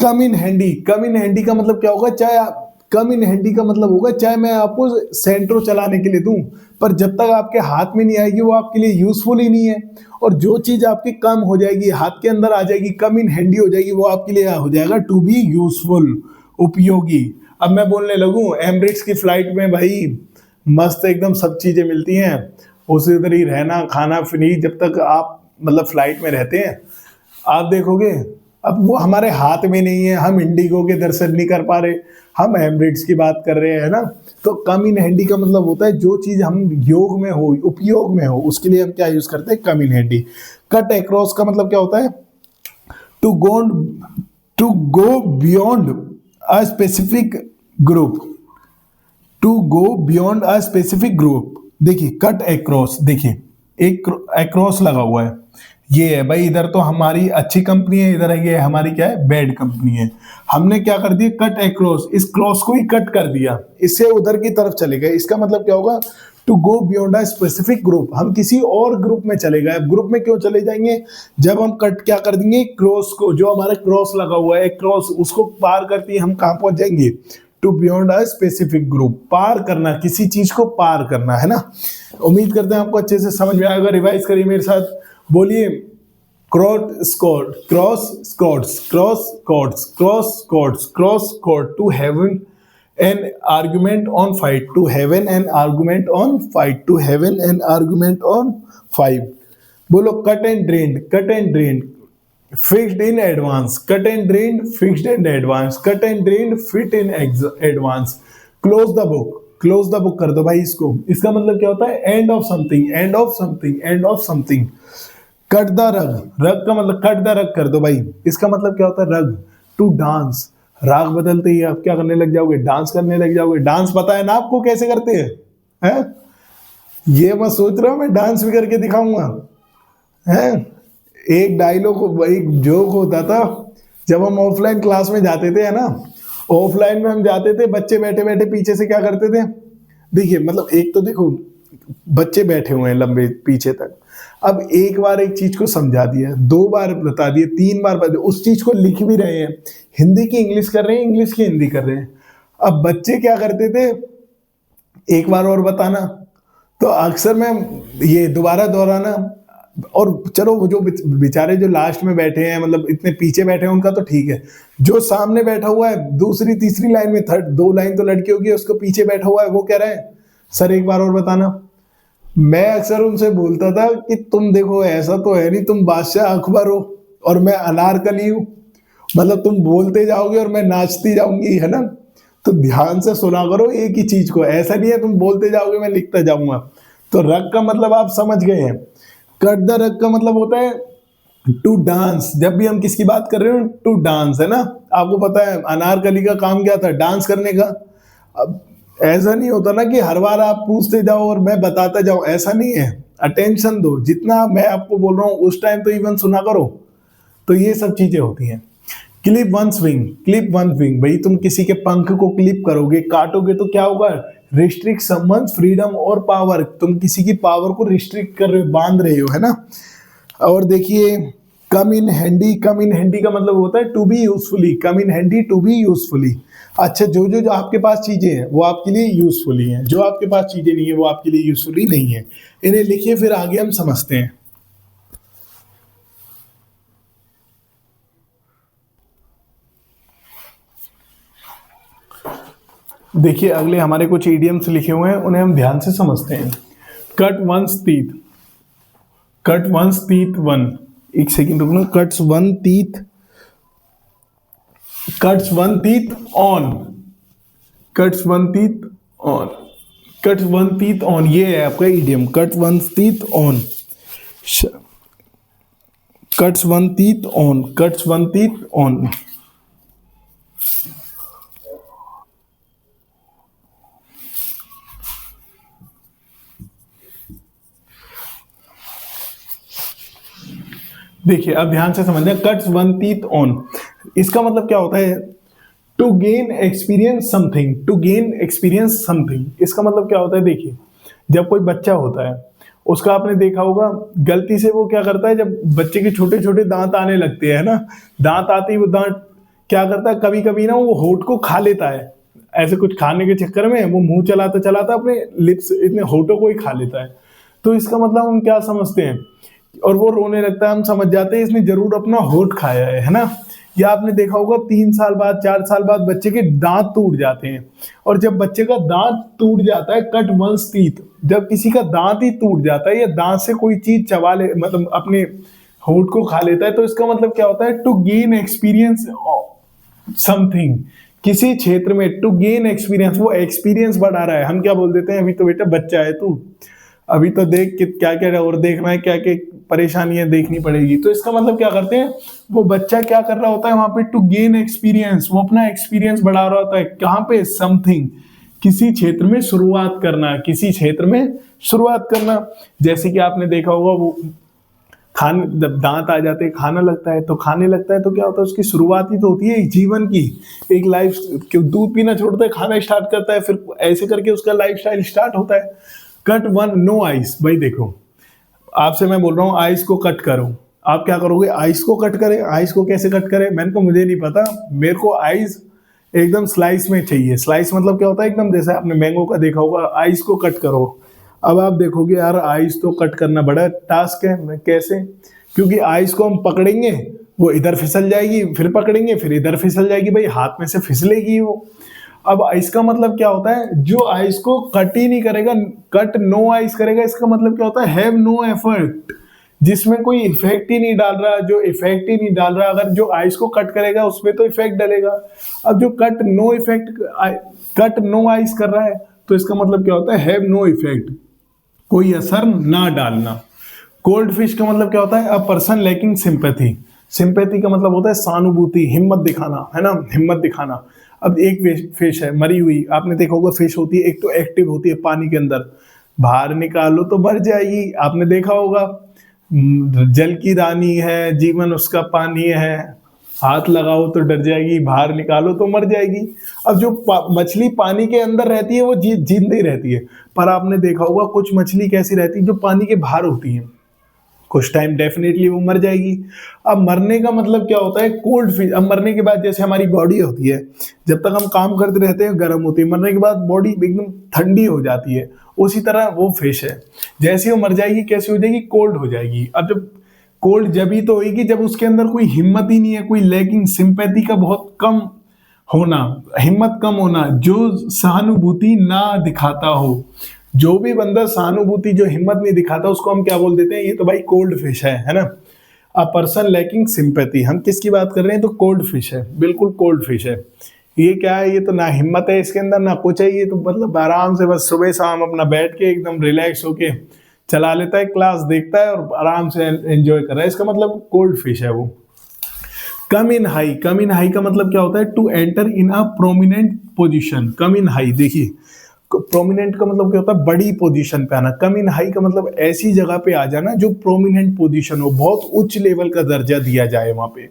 कम in handy. Come in handy का मतलब क्या होगा? चाहे आप कम इन हैंडी का मतलब होगा चाहे मैं आपको सेंट्रो चलाने के लिए दूं, पर जब तक आपके हाथ में नहीं आएगी वो आपके लिए यूजफुल ही नहीं है। और जो चीज आपकी कम हो जाएगी, हाथ के अंदर आ जाएगी, कम इन हैंडी हो जाएगी, वो आपके लिए हो जाएगा टू बी यूजफुल, उपयोगी। अब मैं बोलने लगूं एमरेट्स की फ्लाइट में भाई मस्त एकदम सब चीजें मिलती हैं, उसी तरह ही रहना खाना फ्री जब तक आप मतलब फ्लाइट में रहते हैं, आप देखोगे। अब वो हमारे हाथ में नहीं है, हम इंडिगो के दर्शन नहीं कर पा रहे, हम एमरेट्स की बात कर रहे हैं ना। तो कम इन हैंडी का मतलब होता है जो चीज हम योग में हो, उपयोग में हो, उसके लिए हम क्या यूज करते हैं? Come in handy. Cut across का मतलब क्या होता है? To go to go beyond a specific group. To go beyond a specific group. देखिए कट अक्रॉस, देखिए एक अक्रॉस लगा हुआ है, ये है भाई इधर तो हमारी अच्छी कंपनी है, इधर है ये हमारी क्या है? बैड कंपनी है। हमने क्या कर दिया? कट अक्रॉस, इस क्रॉस को ही कट कर दिया, इससे उधर की तरफ चले गए। इसका मतलब क्या होगा? To go beyond a specific group, हम किसी और ग्रुप में चले गए। ग्रुप में क्यों चले जाएंगे? जब हम कट क्या कर देंगे? क्रॉस को, जो हमारा क्रॉस लगा हुआ है क्रॉस, उसको पार करते ही हम कहां पहुंच जाएंगे? To beyond a specific group. पार करना, किसी चीज को पार करना, है ना। उम्मीद करते हैं आपको अच्छे से समझ में आएगा। रिवाइज करिए मेरे साथ, बोलिए cross swords, cross swords, cross swords, cross swords, cross कॉट, to have an an argument on fight, to having an argument on fight, to having an argument on five। बोलो cut and drained, cut and drained, fixed in advance, cut and drained, fixed in advance, cut and drained, fit in advance। close the book, close the book कर दो भाई इसको। इसका मतलब क्या होता है? end of something, end of something, end of something। Cut the रग, रग का मतलब कट द रग कर दो भाई, इसका मतलब क्या होता है? रग। टू डांस, राग बदलते ही आप क्या करने लग जाओगे? डांस करने लग जाओगे। डांस पता है ना आपको कैसे करते हैं? हैं? ये मैं सोच रहा हूं मैं डांस भी करके दिखाऊंगा। हैं? एक डायलॉग, एक जोक होता था जब हम ऑफलाइन क्लास में जाते थे, है ना। ऑफलाइन में हम जाते थे, बच्चे बैठे बैठे पीछे से क्या करते थे? देखिए मतलब एक तो देखो बच्चे बैठे हुए हैं लंबे पीछे तक, अब एक बार एक चीज को समझा दिया, दो बार बता दिया, तीन बार बता दिया, उस चीज को लिख भी रहे हैं, हिंदी की इंग्लिश कर रहे हैं, इंग्लिश की हिंदी कर रहे हैं। अब बच्चे क्या करते थे? एक बार और बताना, तो अक्सर मैं ये दोबारा दोहराना। और चलो वो जो बेचारे जो लास्ट में बैठे हैं, मतलब इतने पीछे बैठे हैं, उनका तो ठीक है। जो सामने बैठा हुआ है दूसरी तीसरी लाइन में, थर्ड दो लाइन तो लड़कियों की, उसको पीछे बैठा हुआ है, वो कह रहा है सर एक बार और बताना। मैं अक्सर उनसे बोलता था कि तुम देखो ऐसा तो है नहीं तुम बादशाह अकबर हो और मैं अनारकली हूं, मतलब तुम बोलते जाओगे और मैं नाचती जाऊंगी, है ना। तो ध्यान से सुना करो एक ही चीज को, ऐसा नहीं है तुम बोलते जाओगे मैं लिखता जाऊंगा। तो रग का मतलब आप समझ गए हैं। कट द रग का मतलब होता है टू डांस। जब भी हम किसकी बात कर रहे हो, टू डांस, है ना। आपको पता है अनारकली का काम क्या था? डांस करने का। अब ऐसा नहीं होता ना कि हर बार आप पूछते जाओ और मैं बताता जाऊं, ऐसा नहीं है। अटेंशन दो, जितना मैं आपको बोल रहा हूं उस टाइम तो इवन सुना करो। तो ये सब चीजें होती हैं। Clip one swing, clip one wing, भाई तुम किसी के पंख को क्लिप करोगे, काटोगे तो क्या होगा? रिस्ट्रिक्ट समवन फ्रीडम और पावर, तुम किसी की पावर को रिस्ट्रिक्ट कर रहे हो, बांध रहे हो, है ना। और देखिए कम in handy, come in handy का मतलब होता है to be usefully, come in handy to be usefully. अच्छा जो आपके पास चीजें हैं वो आपके लिए यूजफुली हैं, जो आपके पास चीजें नहीं है वो आपके लिए यूजफुली नहीं है। इन्हें लिखिए फिर आगे हम समझते हैं। देखिए अगले हमारे कुछ इडियम्स लिखे हुए हैं, उन्हें हम ध्यान से समझते हैं। Cut one's teeth, cut one's teeth one, एक सेकंड रुकना। Cuts one teeth, cuts one teeth on, cuts one teeth on, cuts one teeth on, ये है आपका idiom, cut one teeth on, cuts one teeth on, cuts one teeth on. देखिए अब ध्यान से समझना, कट्स वन टीथ ऑन, इसका मतलब क्या होता है? To gain experience something, to gain experience something, इसका मतलब क्या होता है? देखिए जब कोई बच्चा होता है, उसका आपने देखा होगा गलती से वो क्या करता है, जब बच्चे के छोटे छोटे दांत आने लगते हैं ना, दांत आते ही वो दांत क्या करता है, कभी कभी ना वो होठ को खा लेता है, ऐसे कुछ खाने के चक्कर में वो मुंह चलाता चलाता अपने लिप्स इतने होठों को ही खा लेता है। तो इसका मतलब हम क्या समझते हैं, और वो रोने लगता है, हम समझ जाते हैं इसने जरूर अपना होठ खाया है ना। या आपने देखा होगा 3 साल बाद 4 साल बाद बच्चे के दांत टूट जाते हैं, और जब बच्चे का दांत टूट जाता है, कट वंस टीथ, जब किसी का दांत ही टूट जाता है या दांत से कोई चीज चबा ले, मतलब अपने होठ को खा लेता है, तो इसका मतलब क्या होता है? टू गेन एक्सपीरियंस समथिंग, किसी क्षेत्र में टू गेन एक्सपीरियंस, वो एक्सपीरियंस बढ़ा रहा है। हम क्या बोल देते हैं, अभी तो बेटा बच्चा है तू, अभी तो देख कि क्या क्या और देखना है, क्या क्या परेशानियां देखनी पड़ेगी। तो इसका मतलब क्या करते हैं, वो बच्चा क्या कर रहा होता है वहां पे? टू गेन एक्सपीरियंस, वो अपना एक्सपीरियंस बढ़ा रहा होता है। कहां पे? समथिंग, किसी क्षेत्र में शुरुआत करना, किसी क्षेत्र में शुरुआत करना। जैसे कि आपने देखा होगा वो खाने, जब दांत आ जाते हैं खाना लगता है, तो खाने लगता है तो क्या होता है, उसकी शुरुआत ही तो होती है एक जीवन की, एक लाइफ, दूध पीना छोड़ता है, खाना स्टार्ट करता है, फिर ऐसे करके उसका लाइफ स्टाइल स्टार्ट होता है। कट वन नो आइस, भाई देखो आपसे मैं बोल रहा हूँ आइस को कट करो, आप क्या करोगे? आइस को कट करें। आइस को कैसे कट करें? मैंने कहा मुझे नहीं पता, मेरे को आइस एकदम स्लाइस में चाहिए। स्लाइस मतलब क्या होता है? एकदम जैसे आपने मैंगो का देखा होगा, आइस को कट करो। अब आप देखोगे यार आइस तो कट करना बड़ा टास्क है, मैं कैसे? क्योंकि आइस को हम पकड़ेंगे, वो इधर फिसल जाएगी, फिर पकड़ेंगे, फिर इधर फिसल जाएगी, भाई हाथ में से फिसलेगी वो। अब इसका मतलब क्या होता है? जो आइस को कट ही नहीं करेगा, कट नो आइस करेगा, इसका मतलब क्या होता है? हैव नो एफर्ट, जिसमें कोई इफेक्ट ही नहीं डाल रहा, जो इफेक्ट ही नहीं डाल रहा। अगर जो आइस को कट करेगा उसमें तो इफेक्ट डलेगा। अब जो cut no effect, cut no ice कर रहा है, तो इसका मतलब क्या होता है? हैव नो इफेक्ट, कोई असर ना डालना। कोल्ड फिश का मतलब क्या होता है? A person lacking sympathy. Sympathy का मतलब होता है सहानुभूति, हिम्मत दिखाना, है ना, हिम्मत दिखाना। अब एक फिश है मरी हुई, आपने देखा होगा फिश होती है, एक तो एक्टिव होती है पानी के अंदर, बाहर निकालो तो मर जाएगी, आपने देखा होगा। जल की रानी है, जीवन उसका पानी है, हाथ लगाओ तो डर जाएगी, बाहर निकालो तो मर जाएगी। अब जो मछली पानी के अंदर रहती है वो जिंदी रहती है, पर आपने देखा होगा कुछ मछली कैसी रहती है जो पानी के बाहर होती है, कुछ टाइम डेफिनेटली वो मर जाएगी। अब मरने का मतलब क्या होता है? Cold fish. अब मरने के बाद जैसे हमारी बॉडी होती है, जब तक हम काम करते रहते हैं गर्म होती है, मरने के बाद बॉडी एकदम ठंडी हो जाती है, उसी तरह वो फिश है, जैसे वो मर जाएगी कैसी हो जाएगी? कोल्ड हो जाएगी। अब जब कोल्ड जब ही तो होगी जब उसके अंदर कोई हिम्मत ही नहीं है, कोई लैकिंग, सिंपैथी का बहुत कम होना, हिम्मत कम होना, जो सहानुभूति ना दिखाता हो। जो भी बंदा सहानुभूति, जो हिम्मत नहीं दिखाता, उसको हम क्या बोल देते हैं? ये तो भाई कोल्ड फिश है ना। अ पर्सन लैकिंग सिंपैथी, हम किसकी बात कर रहे हैं? तो कोल्ड फिश है, बिल्कुल कोल्ड फिश है। ये क्या है? ये तो ना हिम्मत है इसके अंदर, ना कुछ है, ये तो मतलब आराम से बस सुबह शाम अपना बैठ के एकदम रिलैक्स होके चला लेता है, क्लास देखता है और आराम से एंजॉय कर रहा है, इसका मतलब कोल्ड फिश है वो। कम in high, come in high का मतलब क्या होता है? To enter in a prominent position. Come in high, देखिए प्रोमिनेंट का मतलब क्या होता है? बड़ी पोजीशन पे आना। कम इन हाई का मतलब ऐसी जगह पे आ जाना जो प्रोमिनेंट पोजीशन हो, बहुत उच्च लेवल का दर्जा दिया जाए वहां पे,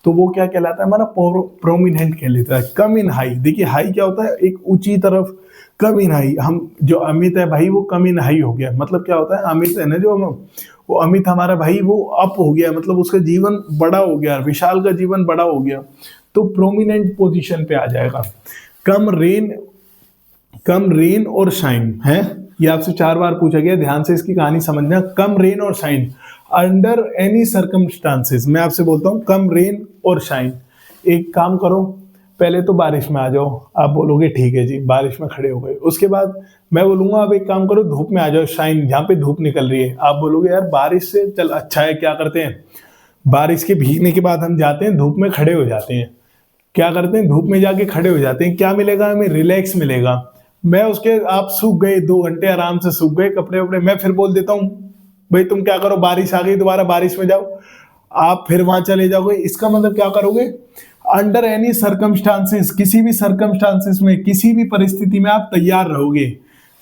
तो वो क्या कहलाता है? हमारा प्रोमिनेंट कहलाता है। कम इन हाई, देखिए हाई क्या होता है? एक ऊंची तरफ। कम इन हाई, हम जो अमित है भाई वो कम इन हाई हो गया, मतलब क्या होता है? अमित है ना जो, वो अमित हमारा भाई वो अप हो गया, मतलब उसका जीवन बड़ा हो गया, विशाल का जीवन बड़ा हो गया, तो प्रोमिनेंट पोजीशन पे आ जाएगा। कम रेन, कम रेन और शाइन है, ये आपसे 4 बार पूछा गया, ध्यान से इसकी कहानी समझना। कम रेन और शाइन अंडर एनी सर्कमस्टांसेस, मैं आपसे बोलता हूँ कम रेन और शाइन। एक काम करो, पहले तो बारिश में आ जाओ, आप बोलोगे ठीक है जी, बारिश में खड़े हो गए। उसके बाद मैं बोलूंगा अब एक काम करो, धूप में आ जाओ, शाइन, जहाँ पे धूप निकल रही है। आप बोलोगे यार बारिश से चल अच्छा है, क्या करते हैं बारिश के भीगने के बाद हम जाते हैं धूप में खड़े हो जाते हैं। क्या करते हैं? धूप में जाके खड़े हो जाते हैं, क्या मिलेगा हमें? रिलैक्स मिलेगा। मैं उसके, आप सूख गए 2 घंटे आराम से सूख गए कपड़े वपड़े, मैं फिर बोल देता हूँ भाई तुम क्या करो, बारिश आ गई, दोबारा बारिश में जाओ, आप फिर वहां चले जाओगे। इसका मतलब क्या करोगे? अंडर एनी सर्कमस्टांसेस, किसी भी सर्कमस्टांसेस में, किसी भी परिस्थिति में आप तैयार रहोगे।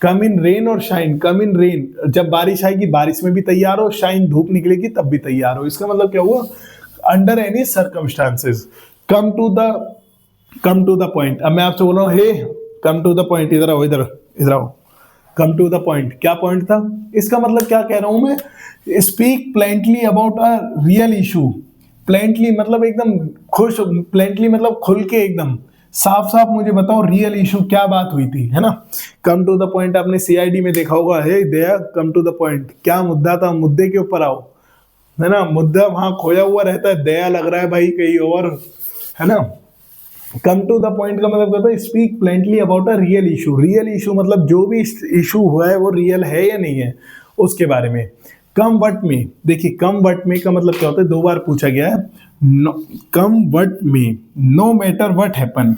कम इन रेन और शाइन, कम इन रेन जब बारिश आएगी बारिश में भी तैयार हो, शाइन धूप निकलेगी तब भी तैयार हो। इसका मतलब क्या हुआ, under any circumstances. Come to the point. अब मैं आपसे बोल रहा हूँ हे कम टू द पॉइंट, इधर आओ, इधर आओ, कम टू द पॉइंट। क्या पॉइंट था? इसका मतलब क्या कह रहा हूं मैं, speak plainly about a real issue. Plainly मतलब एकदम खुश, प्लेंटली मतलब खुल के एकदम साफ साफ मुझे बताओ रियल इशू क्या बात हुई थी, है ना। कम टू द पॉइंट आपने सीआईडी में देखा होगा, हे दया कम टू द पॉइंट, क्या मुद्दा था, मुद्दे के ऊपर आओ, है ना। मुद्दा वहां खोया हुआ रहता है, दया लग रहा है भाई कहीं और, है ना। कम टू द पॉइंट का मतलब कहता है speak plainly about a real issue. Real issue मतलब जो भी इशू हुआ है वो रियल है या नहीं है उसके बारे में। कम वट में, देखिए कम वट में का मतलब क्या होता है, दो बार पूछा गया है। Come what may, no matter what happen.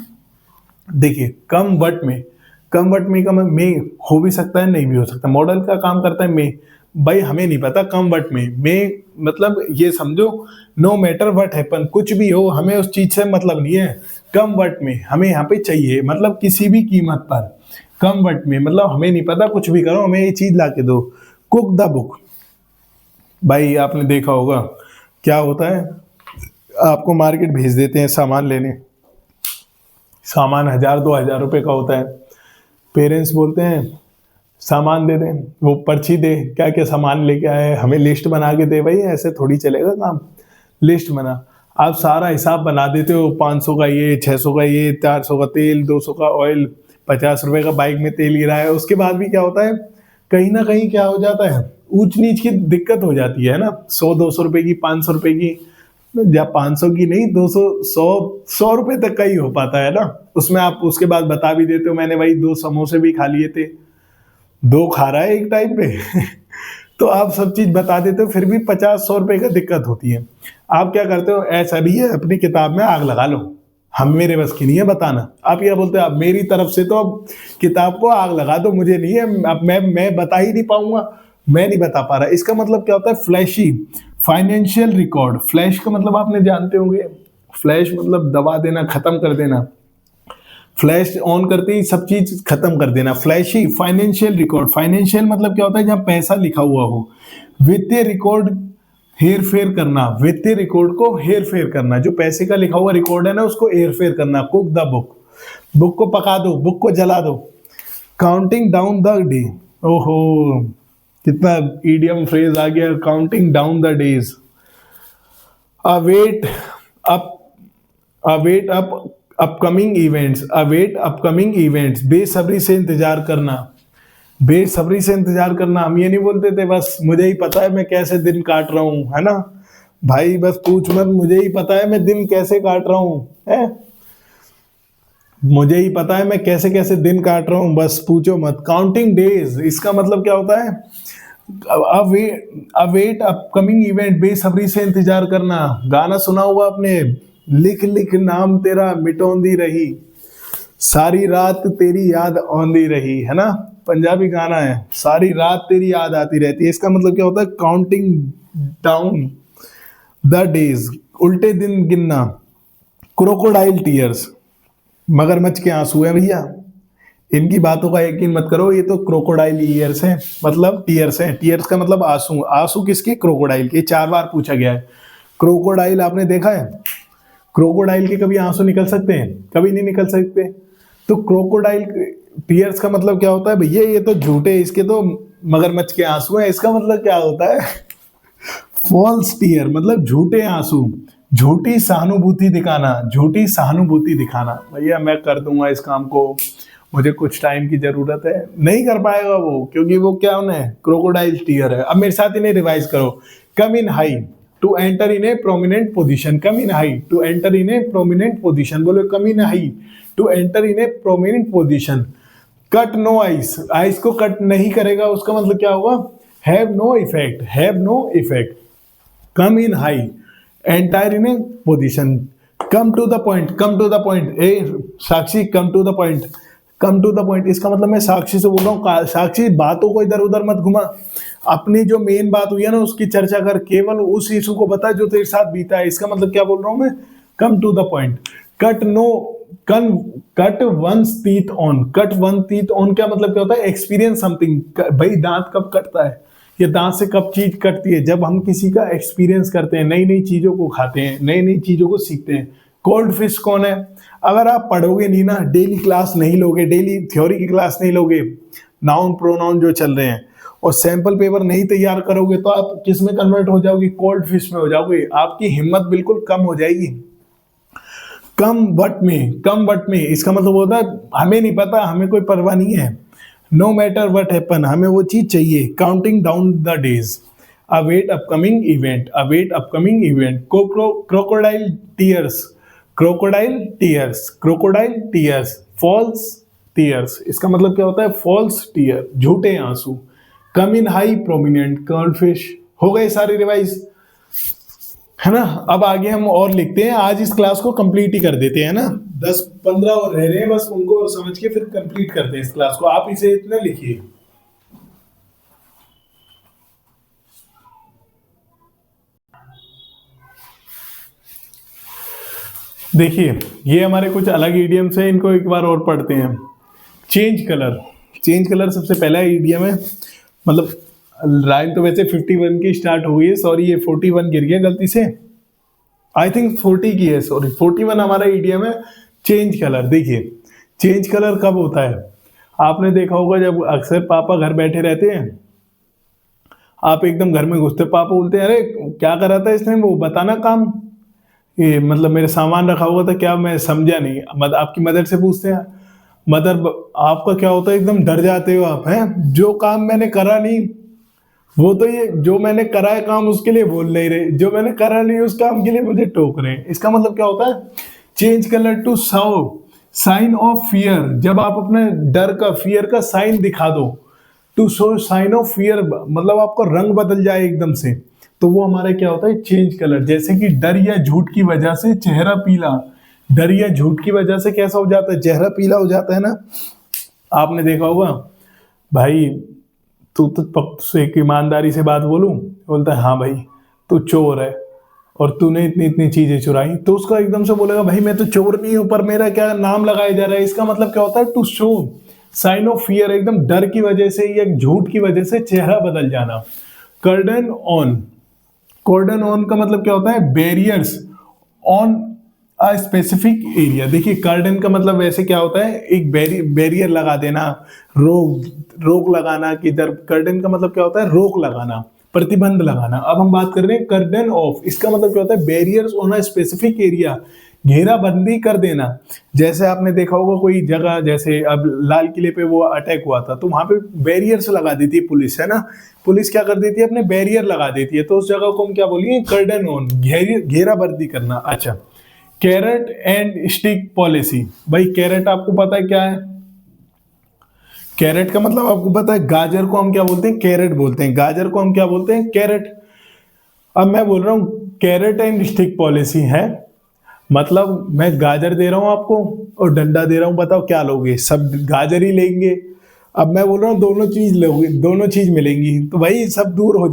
देखिए कम वट में, कम वट में का मे हो भी सकता है नहीं भी हो सकता, मॉडल का काम करता है मे। भाई हमें नहीं पता कम वट में, मे मतलब ये समझो नो मैटर वट हैपन, कुछ भी हो हमें उस चीज से मतलब नहीं है। कम वट में हमें यहाँ पे चाहिए मतलब किसी भी कीमत पर। कम वट में मतलब हमें नहीं पता, कुछ भी करो हमें ये चीज ला के दो। कुक द बुक, भाई आपने देखा होगा क्या होता है, आपको मार्केट भेज देते हैं सामान लेने, सामान 1000-2000 रुपए का होता है। पेरेंट्स बोलते हैं सामान दे दें, वो पर्ची दे क्या क्या सामान लेके आए, हमें लिस्ट बना के दे। भाई ऐसे थोड़ी चलेगा काम, लिस्ट बना, आप सारा हिसाब बना देते हो, 500 का ये, 600 का ये, 400 का तेल, 200 का ऑयल, 50 रुपए का बाइक में तेल गिरा है। उसके बाद भी क्या होता है, कहीं ना कहीं क्या हो जाता है, ऊंच नीच की दिक्कत हो जाती है ना। 100-200 रुपए की, 500 रुपए की, या 500 की नहीं, 200, 100 रुपए तक का ही हो पाता है ना। उसमें आप उसके बाद बता भी देते हो मैंने भाई 2 समोसे भी खा लिए थे, 2 खा रहा है एक टाइम पे तो आप सब चीज बता देते हो, फिर भी 50-100 रुपए का दिक्कत होती है। आप क्या करते हो, ऐसा भी है अपनी किताब में आग लगा लो, हम मेरे बस की नहीं है बताना। आप क्या बोलते हो, अब मेरी तरफ से तो अब किताब को आग लगा दो, मुझे नहीं है, अब मैं बता ही नहीं पाऊंगा, मैं नहीं बता पा रहा। इसका मतलब क्या होता है, फ्लैशी फाइनेंशियल रिकॉर्ड। फ्लैश का मतलब आपने जानते होंगे, फ्लैश मतलब दबा देना, खत्म कर देना, फ्लैश ऑन करते ही सब चीज खत्म कर देना। फ्लैशी फाइनेंशियल रिकॉर्ड, फाइनेंशियल मतलब क्या होता है, जहां पैसा लिखा हुआ हो। वित्तीय रिकॉर्ड हेर फेर करना, वित्तीय रिकॉर्ड को हेर फेर करना, जो पैसे का लिखा हुआ रिकॉर्ड है ना उसको हेर फेर करना। कुक द बुक, बुक को पका दो, बुक को जला दो। काउंटिंग डाउन द डे, ओहो कितना ईडियम फ्रेज आ गया, counting down the days. Await up, await up upcoming events, await upcoming events, बेसब्री से इंतजार करना, बेसब्री से इंतजार करना। हम ये नहीं बोलते थे बस मुझे ही पता है मैं कैसे दिन काट रहा हूं, है ना भाई, बस पूछ मत, मुझे ही पता है मैं दिन कैसे काट रहा हूं, है मुझे ही पता है मैं कैसे कैसे दिन काट रहा हूं, बस पूछो मत। काउंटिंग डेज, इसका मतलब क्या होता है, अवेट अपकमिंग इवेंट, बेसब्री से इंतजार करना। गाना सुना हुआ आपने, लिख लिख नाम तेरा मिटौंदी रही, सारी रात तेरी याद आंदी रही, है ना, पंजाबी गाना है, सारी रात तेरी याद आती रहती है। इसका मतलब क्या होता है, काउंटिंग डाउन द डेज, उल्टे दिन गिनना। क्रोकोडाइल टीयर्स, मगरमच्छ के आंसू है भैया, इनकी बातों का यकीन मत करो, ये तो क्रोकोडाइल ईयर्स हैं, मतलब टीयर्स हैं। टीयर्स का मतलब आंसू, आंसू किसके, क्रोकोडाइल के। 4 बार पूछा गया है। क्रोकोडाइल आपने देखा है, क्रोकोडाइल के कभी आंसू निकल सकते हैं, कभी नहीं निकल सकते। तो क्रोकोडाइल टीयर्स का मतलब क्या होता है भैया, ये तो झूठे, इसके तो मगरमच्छ के आंसू हैं। इसका मतलब क्या होता है, फॉल्स टीयर मतलब झूठे आंसू, झूठी सहानुभूति दिखाना, झूठी सहानुभूति दिखाना। भैया मैं कर दूंगा इस काम को, मुझे कुछ टाइम की जरूरत है, नहीं कर पाएगा वो, क्योंकि वो क्या उन्हें क्रोकोडाइल टीयर है। अब मेरे साथ इन्हें रिवाइज करो। Come in high to enter in a prominent position, come in high to enter in a prominent position, बोलो come in high to enter in a prominent position. Cut no ice, ice को cut नहीं करेगा, उसका मतलब क्या होगा, have no effect, have no effect. Come in high, enter in a position. Come to the point, come to the point, ए Sakshi come to the point, come to the point. इसका मतलब मैं साक्षी से बोल रहा हूँ, साक्षी बातों को इधर उधर मत घुमा, अपनी जो मेन बात हुई है ना उसकी चर्चा कर, केवल उस इशू को बता जो तेरे साथ बीता है। इसका मतलब क्या बोल रहा हूं मैं, come to the point. Cut no, cut one's teeth on, cut one teeth on क्या मतलब क्या होता है? Experience something. भाई दांत कब कटता है, ये दांत से कब चीज कटती है? जब हम किसी का एक्सपीरियंस करते हैं, नई नई चीजों को खाते हैं, नई नई चीजों को सीखते हैं। कोल्ड फिश कौन है? अगर आप पढ़ोगे नहीं ना, डेली क्लास नहीं लोगे, डेली थ्योरी की क्लास नहीं लोगे, नाउन प्रोनाउन जो चल रहे हैं, और सैंपल पेपर नहीं तैयार करोगे, तो आप किस में कन्वर्ट हो जाओगे? कोल्ड फिश में हो जाओगे। आपकी हिम्मत बिल्कुल कम हो जाएगी। कम बट में, कम बट में इसका मतलब होता है हमें नहीं पता, हमें कोई परवाह नहीं है। नो मैटर वट हैपन, हमें वो चीज चाहिए। Counting down the days, await upcoming event, await upcoming event. Crocodile tears, crocodile tears, crocodile tears, false tears, इसका मतलब क्या होता है? फॉल्स टीयर, झूठे आंसू। कम इन हाई प्रोमिनेंट, कर्ल फिश। हो गए सारे रिवाइज, है ना? अब आगे हम और लिखते हैं, आज इस क्लास को कंप्लीट ही कर देते हैं ना, 10-15 और रह रहे हैं बस, उनको समझ के फिर कंप्लीट करते हैं इस क्लास को। आप इसे इतने लिखिए। देखिए ये हमारे कुछ अलग ईडियम्स हैं, इनको एक बार और पढ़ते हैं। चेंज कलर, चेंज कलर सबसे पहला ईडियम है। मतलब लाइन तो वैसे 51 की स्टार्ट हो गई है, सॉरी ये 41 गिर गया गलती से, आई थिंक 40 की है, सॉरी 41 हमारा ईडियम है। चेंज कलर, देखिए चेंज कलर कब होता है? आपने देखा होगा जब अक्सर पापा घर बैठे रहते हैं, आप एकदम घर में घुसते, पापा बोलते हैं अरे क्या करा था इसने, वो बताना काम, ये मतलब मेरे सामान रखा हुआ था क्या, मैं समझा नहीं। आपकी मदर से पूछते हैं, मदर आपका क्या होता है? एकदम डर जाते हो आप, हैं जो काम मैंने करा नहीं, वो तो ये जो मैंने करा है काम उसके लिए बोल नहीं रहे, जो मैंने करा नहीं उस काम के लिए मुझे टोक रहे हैं। इसका मतलब क्या होता है? Change colour to show sign of fear, जब आप अपने डर का, फियर का साइन दिखा दो। To show sign of fear मतलब आपका रंग बदल जाए एकदम से, तो वो हमारा क्या होता है? Change colour. जैसे कि डर या झूठ की वजह से चेहरा पीला, डर या झूठ की वजह से कैसा हो जाता है? चेहरा पीला हो जाता है ना। आपने देखा होगा भाई, तू तो एक ईमानदारी से बात बोलूं, बोलता है हाँ भाई तू चोर है और तूने इतनी इतनी चीजें चुराई, तो उसका एकदम से बोलेगा भाई मैं तो चोर नहीं हूं, पर मेरा क्या नाम लगाया जा रहा है। इसका मतलब क्या होता है? To show sign of fear, एकदम डर की वजह से या झूठ की वजह से चेहरा बदल जाना। कर्डन ऑन, कॉर्डन ऑन का मतलब क्या होता है? Barriers on a specific area. देखिए कर्डन का मतलब वैसे क्या होता है? एक बैरियर लगा देना, रोक लगाना कि इधर। कर्डन का मतलब क्या होता है? रोक लगाना, प्रतिबंध लगाना। अब हम बात कर रहे हैं कर्डन ऑफ, इसका मतलब क्या होता है? Barriers on a specific area, घेराबंदी कर देना। जैसे आपने देखा होगा कोई जगह, जैसे अब लाल किले पे वो अटैक हुआ था, तो वहां पे बैरियर्स लगा देती है पुलिस, है ना। पुलिस क्या कर देती है? अपने बैरियर लगा देती है, तो उस जगह को हम क्या बोलेंगे? कर्डन ऑन, घेराबंदी करना। अच्छा, कैरेट एंड स्टिक पॉलिसी। भाई कैरेट आपको पता है क्या है? कैरेट का मतलब आपको पता है? गाजर को हम क्या बोलते हैं? कैरेट बोलते हैं। गाजर को हम क्या बोलते हैं? कैरेट। अब मैं बोल रहा हूं कैरेट एंड स्टिक पॉलिसी है, मतलब मैं गाजर दे रहा हूं आपको और डंडा दे रहा हूं, बताओ क्या लोगे? सब गाजर ही लेंगे। अब मैं बोल रहा हूं दोनों चीज लोगे, दोनों चीज मिलेंगी, तो भाई सब दूर हो